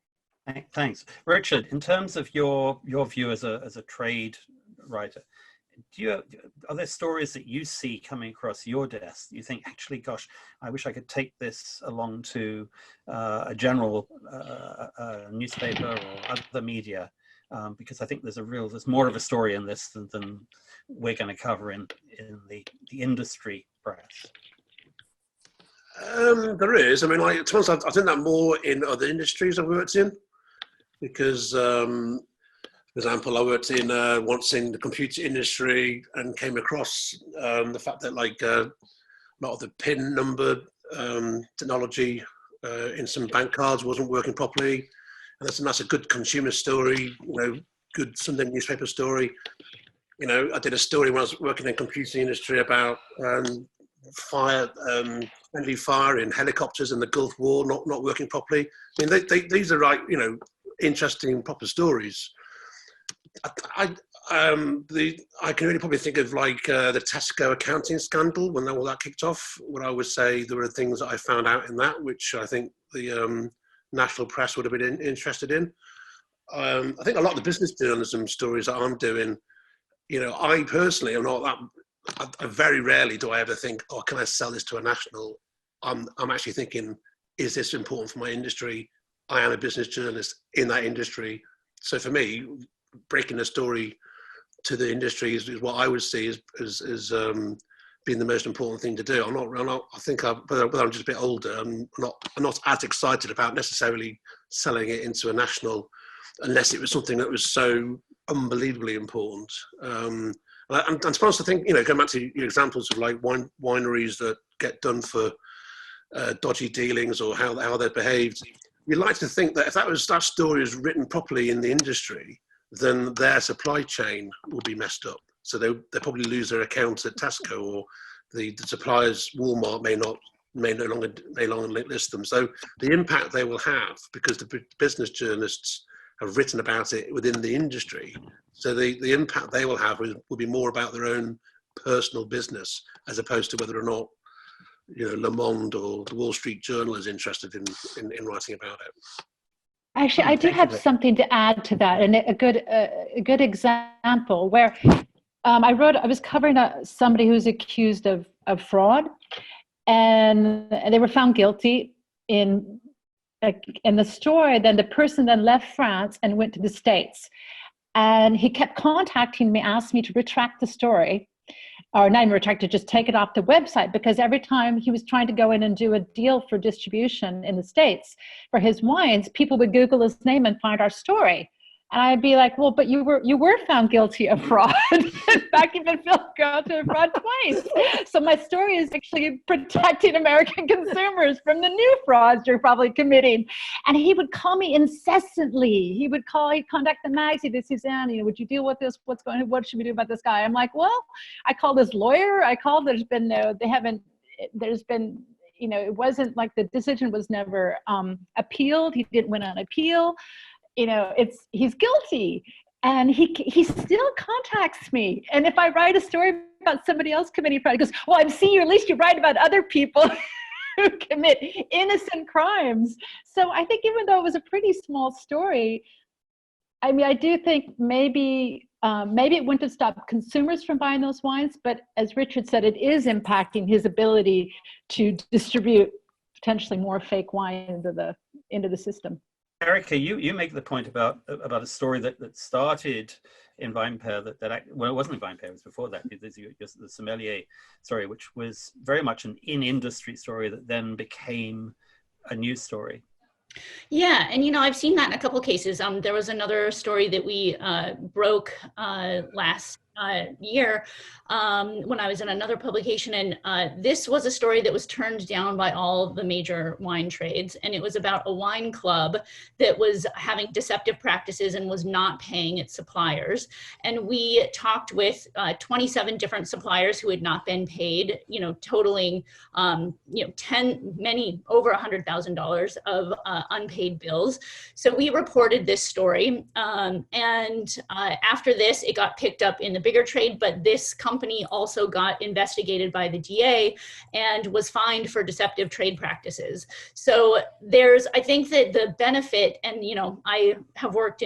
I: Thanks, Richard. In terms of your view as a trade writer, are there stories that you see coming across your desk? You think, actually, gosh, I wish I could take this along to a general newspaper or other media, because I think there's more of a story in this than we're going to cover in the industry press.
D: There is. I mean, to be honest, I've done that more in other industries I've worked in, because, for example, I worked once in the computer industry and came across the fact that a lot of the PIN number technology in some bank cards wasn't working properly, and that's a good consumer story, good Sunday newspaper story. I did a story when I was working in the computer industry about friendly fire in helicopters in the Gulf War not working properly. I mean, these are interesting, proper stories. I can really probably think of the Tesco accounting scandal when all that kicked off, where I would say there were things that I found out in that which I think the national press would have been interested in. I think a lot of the business journalism stories that I'm doing, I personally am not that. I very rarely do I ever think, oh, can I sell this to a national? I'm actually thinking, is this important for my industry? I am a business journalist in that industry. So for me, breaking a story to the industry is what I would see as being the most important thing to do. I think but I'm just a bit older. I'm not as excited about necessarily selling it into a national, unless it was something that was so unbelievably important. And to be honest, I think, going back to your examples of wineries that get done for dodgy dealings or how they're behaved, you'd like to think that if that story is written properly in the industry, then their supply chain will be messed up. So they probably lose their accounts at Tesco, or the suppliers, Walmart, may no longer list them. So the impact they will have, because the business journalists have written about it within the industry, so the impact they will have will be more about their own personal business, as opposed to whether or not, you know, Le Monde or the Wall Street Journal is interested in writing about it.
F: Actually, I do have something to add to that, and a good example where I was covering somebody who's accused of fraud, and they were found guilty in the story. Then the person then left France and went to the States, and he kept contacting me, asked me to retract the story, or not even retract it, just take it off the website, because every time he was trying to go in and do a deal for distribution in the States for his wines, people would Google his name and find our story. And I'd be like, well, but you were found guilty of fraud. In fact, you've been found guilty of fraud twice. So my story is actually protecting American consumers from the new frauds you're probably committing. And he would call me incessantly. He'd contact the magazine, this Suzanne, you know, would you deal with this? What should we do about this guy? I'm like, well, I called his lawyer. it wasn't like the decision was never appealed. He didn't win on appeal. You know, he's guilty, and he still contacts me. And if I write a story about somebody else committing fraud, he goes, well, I'm seeing you, at least you write about other people who commit innocent crimes. So I think even though it was a pretty small story, I mean, I do think maybe it wouldn't have stopped consumers from buying those wines, but as Richard said, it is impacting his ability to distribute potentially more fake wine into the system.
I: Erica, you make the point about a story that started in VinePair well, it wasn't in VinePair, it was before that. There's the sommelier story, which was very much an in-industry story that then became a news story.
B: Yeah, and you know, I've seen that in a couple of cases. There was another story that we broke last year when I was in another publication, and this was a story that was turned down by all the major wine trades, and it was about a wine club that was having deceptive practices and was not paying its suppliers. And we talked with 27 different suppliers who had not been paid, you know, totaling many over $100,000 of unpaid bills. So we reported this story, and after this, it got picked up in the bigger trade, but this company also got investigated by the DA and was fined for deceptive trade practices. So I think that the benefit, and you know, I have worked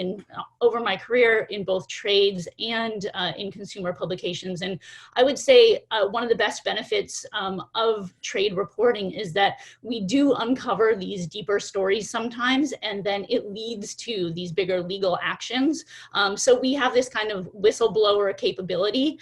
B: over my career in both trades and in consumer publications, and I would say one of the best benefits of trade reporting is that we do uncover these deeper stories sometimes, and then it leads to these bigger legal actions. So we have this kind of whistleblower capability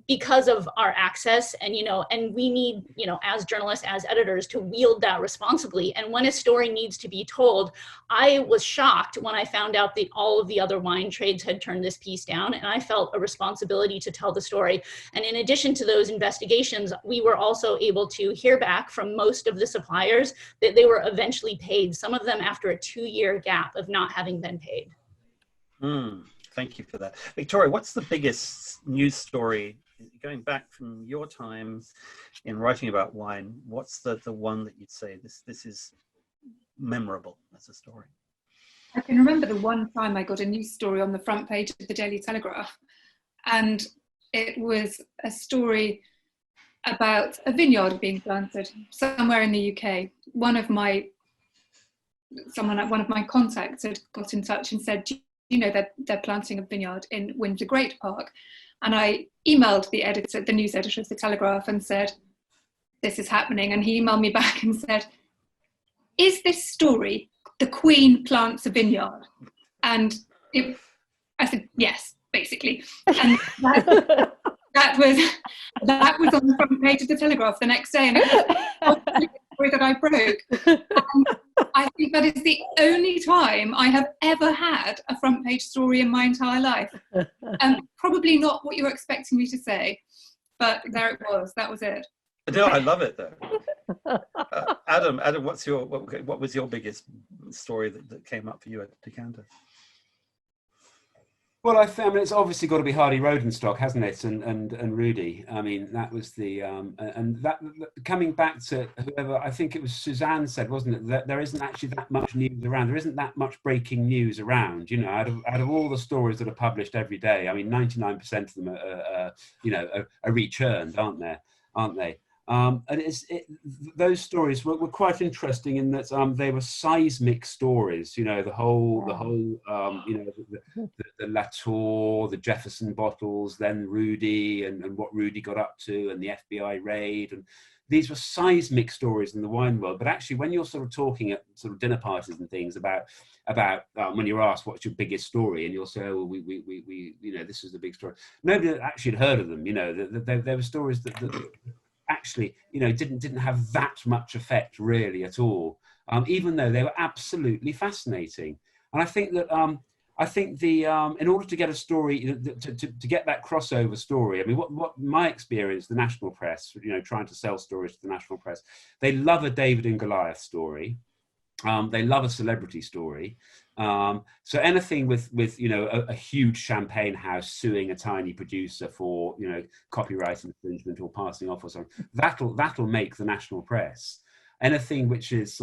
B: because of our access, and you know, and we need, you know, as journalists, as editors, to wield that responsibly. And when a story needs to be told, I was shocked when I found out that all of the other wine trades had turned this piece down, and I felt a responsibility to tell the story. And in addition to those investigations, we were also able to hear back from most of the suppliers that they were eventually paid, some of them after a 2-year gap of not having been paid.
I: Thank you for that. Victoria, what's the biggest news story, going back from your time in writing about wine, what's the one that you'd say this is memorable as a story?
C: I can remember the one time I got a news story on the front page of the Daily Telegraph, and it was a story about a vineyard being planted somewhere in the UK. One of my contacts had got in touch and said, you know, they're planting a vineyard in Windsor Great Park. And I emailed the news editor of the Telegraph and said, this is happening. And he emailed me back and said, is this story, the Queen plants a vineyard? And I said, yes, basically. And that was on the front page of the Telegraph the next day. And it was the story that I broke. And I think that is the only time I have ever had a front page story in my entire life. Probably not what you were expecting me to say, but there it was. That was it.
I: No, I love it though. Adam, what was your biggest story that came up for you at Decanter?
E: Well, I mean, it's obviously got to be Hardy Rodenstock, hasn't it? And Rudy. I mean, that was the and that coming back to whoever, I think it was Suzanne said, wasn't it, that there isn't actually that much news around. There isn't that much breaking news around. You know, out of all the stories that are published every day, I mean, 99% of them are rechurned, aren't they? And those stories were quite interesting in that they were seismic stories. You know, the whole the Latour, the Jefferson bottles, then Rudy, and what Rudy got up to, and the FBI raid, and these were seismic stories in the wine world. But actually, when you're sort of talking at sort of dinner parties and things about when you're asked what's your biggest story, and you'll say, oh, well, we you know, this is the big story. Nobody actually had heard of them. You know, there were stories that actually, you know, didn't have that much effect really at all, even though they were absolutely fascinating. And I think that in order to get a story, to get that crossover story, I mean, what my experience, the national press, you know, trying to sell stories to the national press, they love a David and Goliath story. They love a celebrity story. So anything with you know, a huge champagne house suing a tiny producer for, you know, copyright infringement or passing off or something, that'll make the national press. Anything which is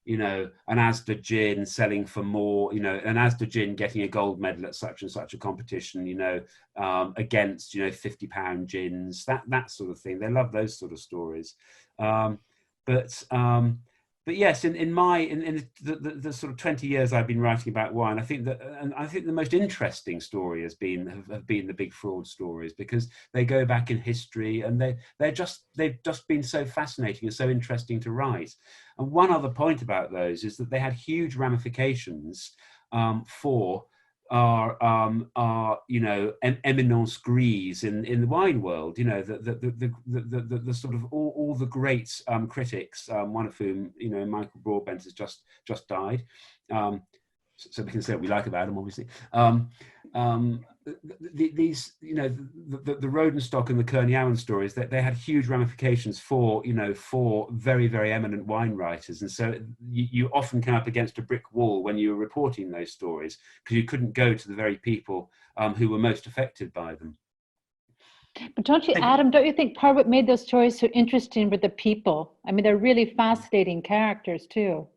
E: you know, an Asda gin selling for more, you know, an Asda gin getting a gold medal at such and such a competition, you know, against, you know, £50 gins, that sort of thing. They love those sort of stories. But yes, in the sort of 20 years I've been writing about wine, I think the most interesting story have been the big fraud stories, because they go back in history and they've just been so fascinating and so interesting to write. And one other point about those is that they had huge ramifications for our you know, eminence grise in the wine world. You know, the sort of all the great critics, one of whom, you know, Michael Broadbent has just died, so we can say what we like about him, obviously. These, you know, the Rodenstock and the Kerniawan stories, that they had huge ramifications for, you know, for very, very eminent wine writers. And so you often come up against a brick wall when you were reporting those stories, because you couldn't go to the very people who were most affected by them.
F: But don't you, Adam, don't you think part of what made those stories so interesting were the people? I mean, they're really fascinating characters too.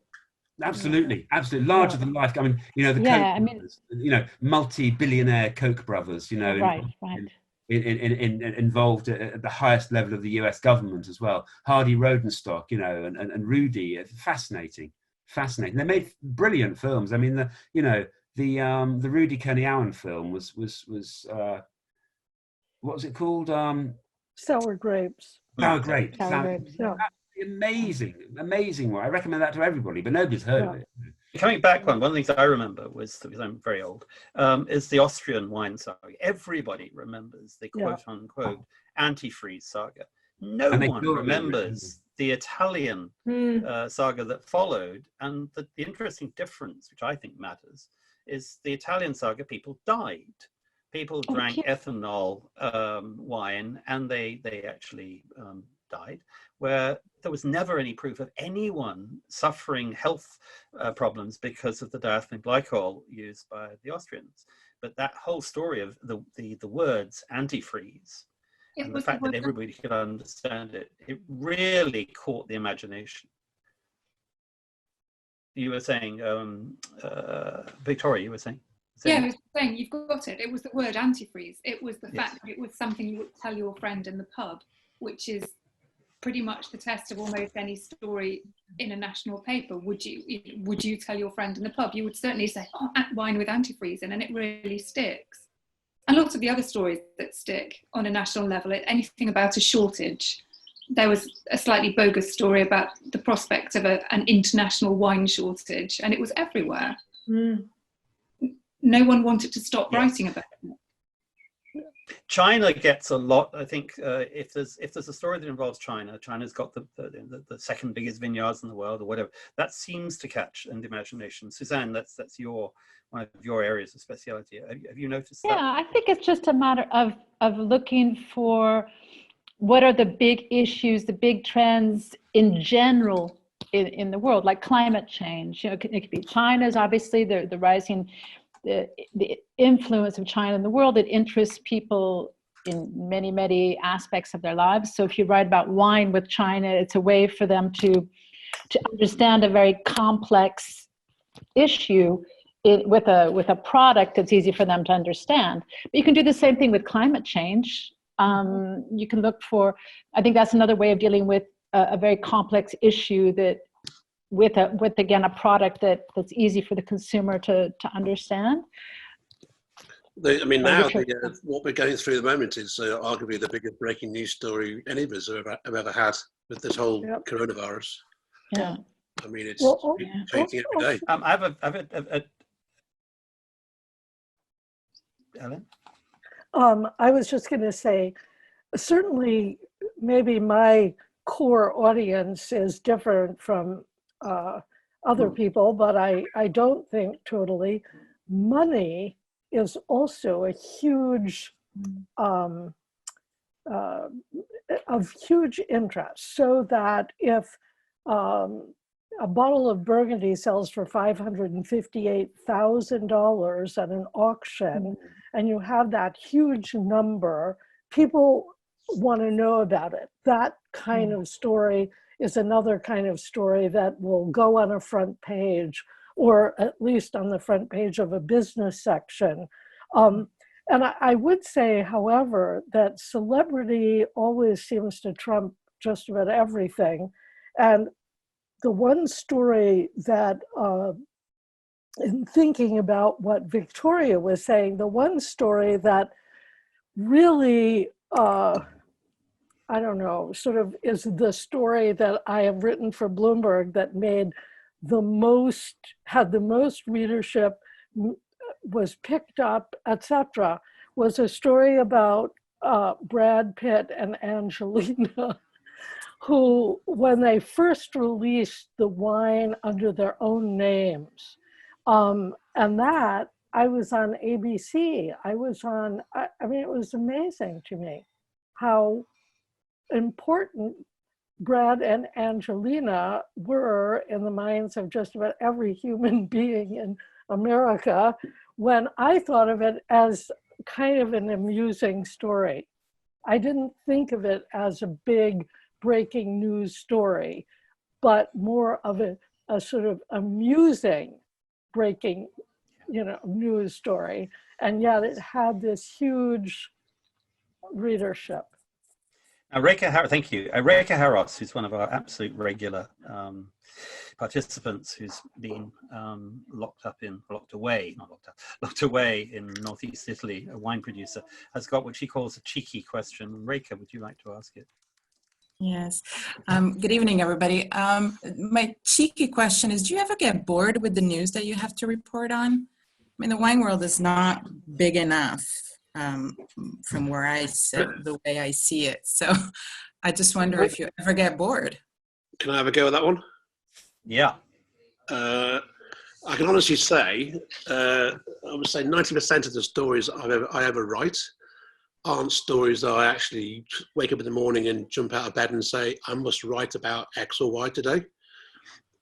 E: Absolutely, larger than life. I mean, you know, the Koch brothers, you know, multi-billionaire Koch brothers, you know, involved at the highest level of the US government as well. Hardy Rodenstock, you know, and Rudy, fascinating. They made brilliant films. I mean, the Rudy Kerniawan film was what was it called?
H: Sour Grapes.
E: Sour Grapes. Yeah. Amazing one. I recommend that to everybody, but nobody's heard of it.
I: Coming back one of the things I remember was, because I'm very old, is the Austrian wine saga. Everybody remembers the quote unquote antifreeze saga. No one remembers the Italian saga that followed. And the interesting difference, which I think matters, is the Italian saga, people died. People drank ethanol wine, and they actually died, where there was never any proof of anyone suffering health problems because of the diethylene glycol used by the Austrians. But that whole story of the words antifreeze, and the fact that everybody could understand it, it really caught the imagination. You were saying, Victoria, you were saying?
C: Yeah, I was saying, you've got it. It was the word antifreeze. It was the fact that it was something you would tell your friend in the pub, which is pretty much the test of almost any story in a national paper. Would you tell your friend in the pub? You would certainly say, oh, wine with antifreeze in, and it really sticks. And lots of the other stories that stick on a national level, anything about a shortage. There was a slightly bogus story about the prospect of an international wine shortage, and it was everywhere. No one wanted to stop writing about it.
I: China gets a lot. I think if there's a story that involves China, China's got the second biggest vineyards in the world, or whatever. That seems to catch in the imagination. Suzanne, that's one of your areas of speciality. Have you noticed that?
F: Yeah, I think it's just a matter of looking for what are the big issues, the big trends in general in the world, like climate change. You know, it could be China's obviously the rising the influence of China in the world. It interests people in many, many aspects of their lives. So if you write about wine with China, it's a way for them to understand a very complex issue with a product that's easy for them to understand. But you can do the same thing with climate change. You can look for, I think that's another way of dealing with a very complex issue that with again, a product that's easy for the consumer to understand.
D: I mean, now what we're going through at the moment is arguably the biggest breaking news story any of us have ever had with this whole coronavirus.
F: Yeah.
D: I mean, it's changing every day.
I: I have a Ellen?
H: I was just going to say, certainly, maybe my core audience is different from other people, but I don't think totally. Money is also a huge, of huge interest, so that if a bottle of Burgundy sells for $558,000 at an auction, and you have that huge number, people want to know about it. That kind of story is another kind of story that will go on a front page, or at least on the front page of a business section. And I would say, however, that celebrity always seems to trump just about everything. And the one story that, in thinking about what Victoria was saying, the one story that really, I don't know, sort of is the story that I have written for Bloomberg that made had the most readership, was picked up, etc., was a story about Brad Pitt and Angelina, who, when they first released the wine under their own names, and that, I was on ABC, I mean, it was amazing to me how important Brad and Angelina were in the minds of just about every human being in America, when I thought of it as kind of an amusing story. I didn't think of it as a big breaking news story, but more of a sort of amusing breaking, news story. And yet it had this huge readership.
I: Thank you. Reka Harros, who's one of our absolute regular participants, who's been locked away in northeast Italy, a wine producer, has got what she calls a cheeky question. Reka, would you like to ask it?
J: Yes. Good evening, everybody. My cheeky question is, do you ever get bored with the news that you have to report on? I mean, the wine world is not big enough. From where I sit, the way I see it. So I just wonder if you ever get bored.
D: Can I have a go at that one?
I: Yeah.
D: I can honestly say, I would say 90% of the stories I ever write aren't stories that I actually wake up in the morning and jump out of bed and say, I must write about X or Y today.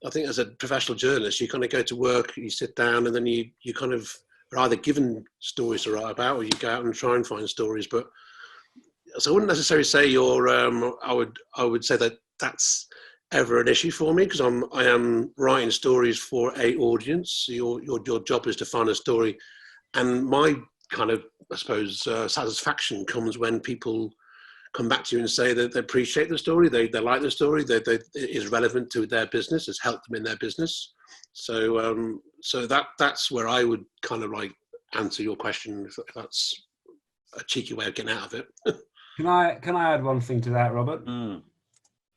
D: I think as a professional journalist, you kind of go to work, you sit down, and then you kind of are either given stories to write about, or you go out and try and find stories. But so I wouldn't necessarily say I would say that that's ever an issue for me, because I am writing stories for a audience. Your job is to find a story, and my kind of, I suppose, satisfaction comes when people come back to you and say that they appreciate the story, they like the story, that it is relevant to their business, has helped them in their business. So that's where I would kind of like answer your question, if that's a cheeky way of getting out of it.
E: Can I add one thing to that, Robert?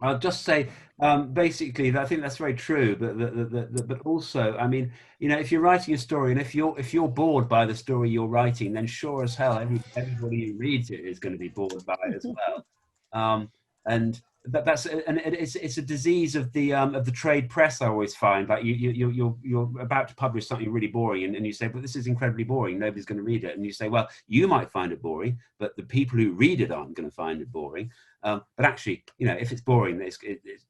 E: I'll just say, basically, I think that's very true. But also, I mean, if you're writing a story, and if you're bored by the story you're writing, then sure as hell, everybody who reads it is going to be bored by it as well. And it's a disease of the trade press. I always find, like you're about to publish something really boring, and you say, but this is incredibly boring, nobody's going to read it. And you say, well, you might find it boring, but the people who read it aren't going to find it boring. But actually, if it's boring,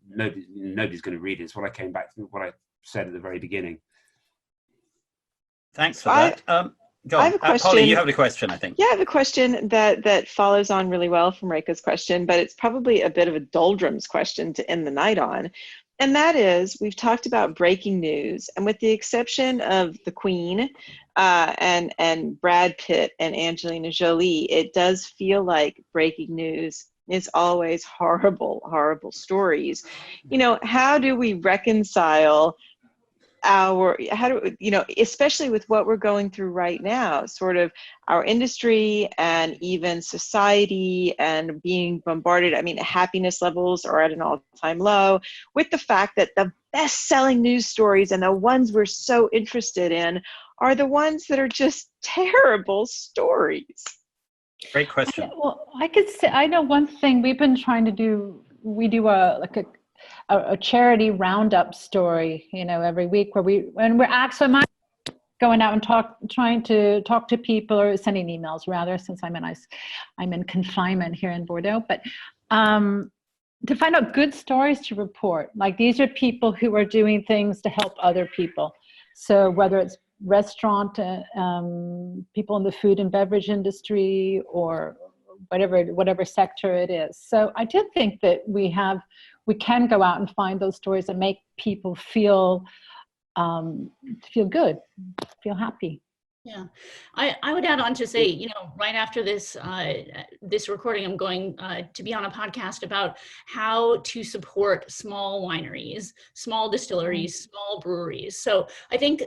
E: nobody's going to read it. It's what I came back to, what I said at the very beginning.
I: Thanks for that. Go on.
K: I have a question.
I: Polly, you have a question, I think.
K: Yeah, I have a question that follows on really well from Reika's question, but it's probably a bit of a doldrums question to end the night on. And that is, we've talked about breaking news, and with the exception of the Queen and Brad Pitt and Angelina Jolie, it does feel like breaking news is always horrible, horrible stories. You know, how do we reconcile especially with what we're going through right now, sort of our industry and even society and being bombarded. I mean, happiness levels are at an all-time low, with the fact that the best-selling news stories and the ones we're so interested in are the ones that are just terrible stories.
I: Great question.
F: Well, I could say, I know one thing we've been trying to do, we do a charity roundup story, you know, every week where we're actually going out and trying to talk to people, or sending emails rather, since I'm in confinement here in Bordeaux, but to find out good stories to report. Like, these are people who are doing things to help other people. So whether it's restaurant people in the food and beverage industry, or whatever sector it is. So I did think that we can go out and find those stories and make people feel good, feel happy.
B: Yeah, I would add on to say, you know, right after this this recording, I'm going to be on a podcast about how to support small wineries, small distilleries, small breweries. So I think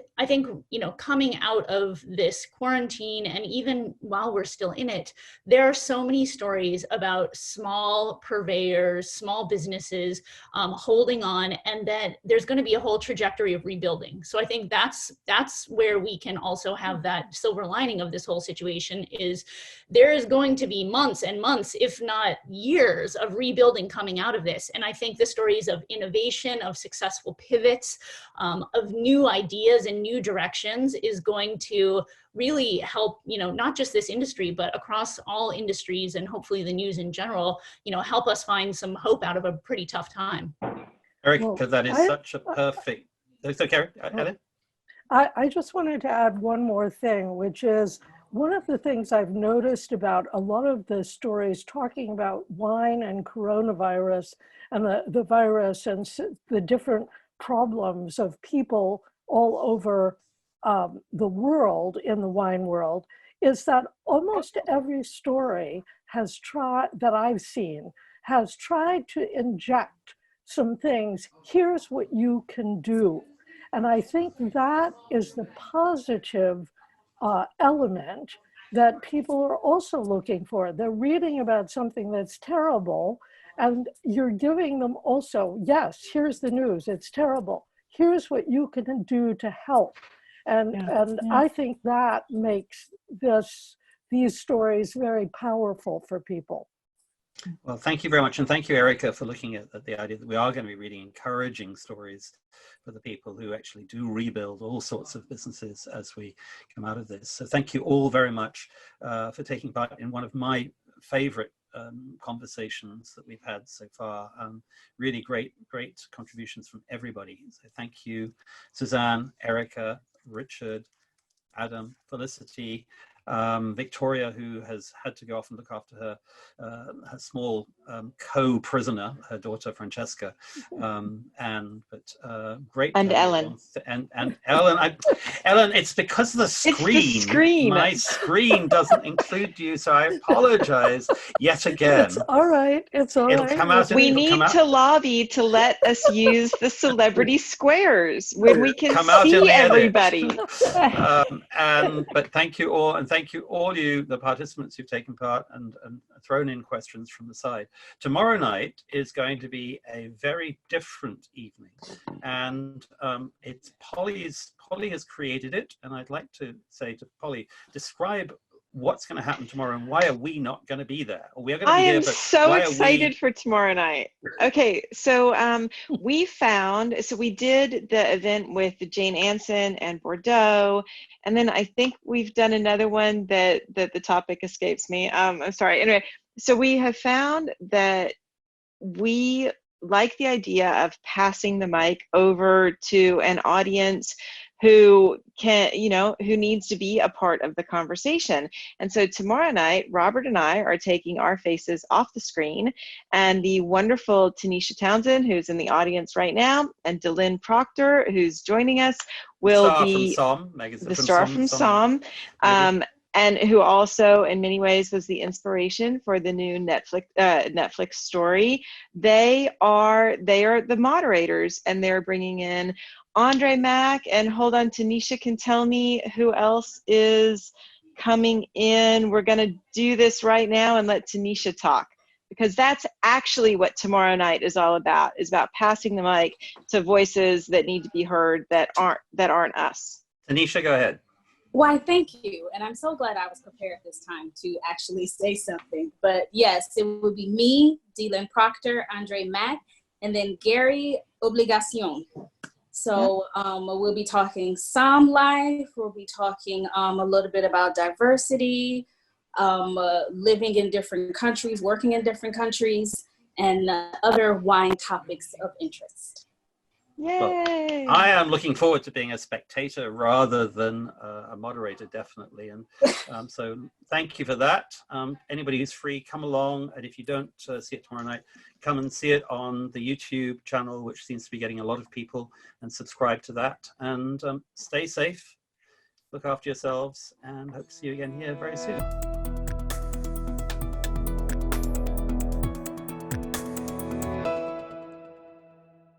B: you know, coming out of this quarantine, and even while we're still in it, there are so many stories about small purveyors, small businesses holding on, and that there's going to be a whole trajectory of rebuilding. So I think that's where we can also have that silver lining of this whole situation, is there is going to be months and months, if not years, of rebuilding coming out of this. And I think the stories of innovation, of successful pivots, of new ideas and new directions is going to really help, you know, not just this industry, but across all industries, and hopefully the news in general, you know, help us find some hope out of a pretty tough time.
I: Erica, that is such a perfect. Okay, Ellen?
H: I just wanted to add one more thing, which is one of the things I've noticed about a lot of the stories talking about wine and coronavirus and the virus and the different problems of people all over the world, in the wine world, is that almost every story that I've seen has tried to inject some things. Here's what you can do. And I think that is the positive element that people are also looking for. They're reading about something that's terrible, and you're giving them also, yes, here's the news, it's terrible. Here's what you can do to help. And I think that makes these stories very powerful for people.
I: Well, thank you very much. And thank you, Erica, for looking at the idea that we are going to be reading encouraging stories for the people who actually do rebuild all sorts of businesses as we come out of this. So thank you all very much for taking part in one of my favorite conversations that we've had so far. Really great contributions from everybody. So thank you, Suzanne, Erica, Richard, Adam, Felicity, Victoria, who has had to go off and look after her small co-prisoner, her daughter Francesca, great.
K: And Ellen.
I: And Ellen. Ellen, it's because of the screen.
K: It's the screen.
I: My screen doesn't include you, so I apologize yet again.
H: It's all right. It's all
I: It'll
H: right.
I: come out.
K: We need to lobby to let us use the celebrity squares when we can see everybody.
I: But thank you all, and thank you all the participants who've taken part and thrown in questions from the side. Tomorrow night is going to be a very different evening, and it's Polly has created it, and I'd like to say to Polly, describe what's going to happen tomorrow and why are we not going to be there? Or we are going to be here, but
K: so excited for tomorrow night. Okay, so we did the event with Jane Anson and Bordeaux, and then I think we've done another one that the topic escapes me. I'm sorry. Anyway, so we have found that we like the idea of passing the mic over to an audience who who needs to be a part of the conversation. And so tomorrow night, Robert and I are taking our faces off the screen, and the wonderful Tanisha Townsend, who's in the audience right now, and Dylan Proctor, who's joining us, will be the star from Somme, and who also in many ways was the inspiration for the new Netflix story. They are the moderators, and they're bringing in Andre Mack, and hold on, Tanisha can tell me who else is coming in. We're going to do this right now and let Tanisha talk, because that's actually what tomorrow night is all about, is about passing the mic to voices that need to be heard that aren't us.
I: Tanisha, go ahead.
L: Why, thank you. And I'm so glad I was prepared this time to actually say something. But yes, it would be me, Dylan Proctor, Andre Mack, and then Gary Obligation. So we'll be talking Somme life. We'll be talking a little bit about diversity, living in different countries, working in different countries, and other wine topics of interest.
K: Yay!
I: Well, I am looking forward to being a spectator rather than a moderator, definitely. And so thank you for that. Anybody who's free, come along. And if you don't see it tomorrow night, come and see it on the YouTube channel, which seems to be getting a lot of people, and subscribe to that. And stay safe, look after yourselves, and hope to see you again here very soon.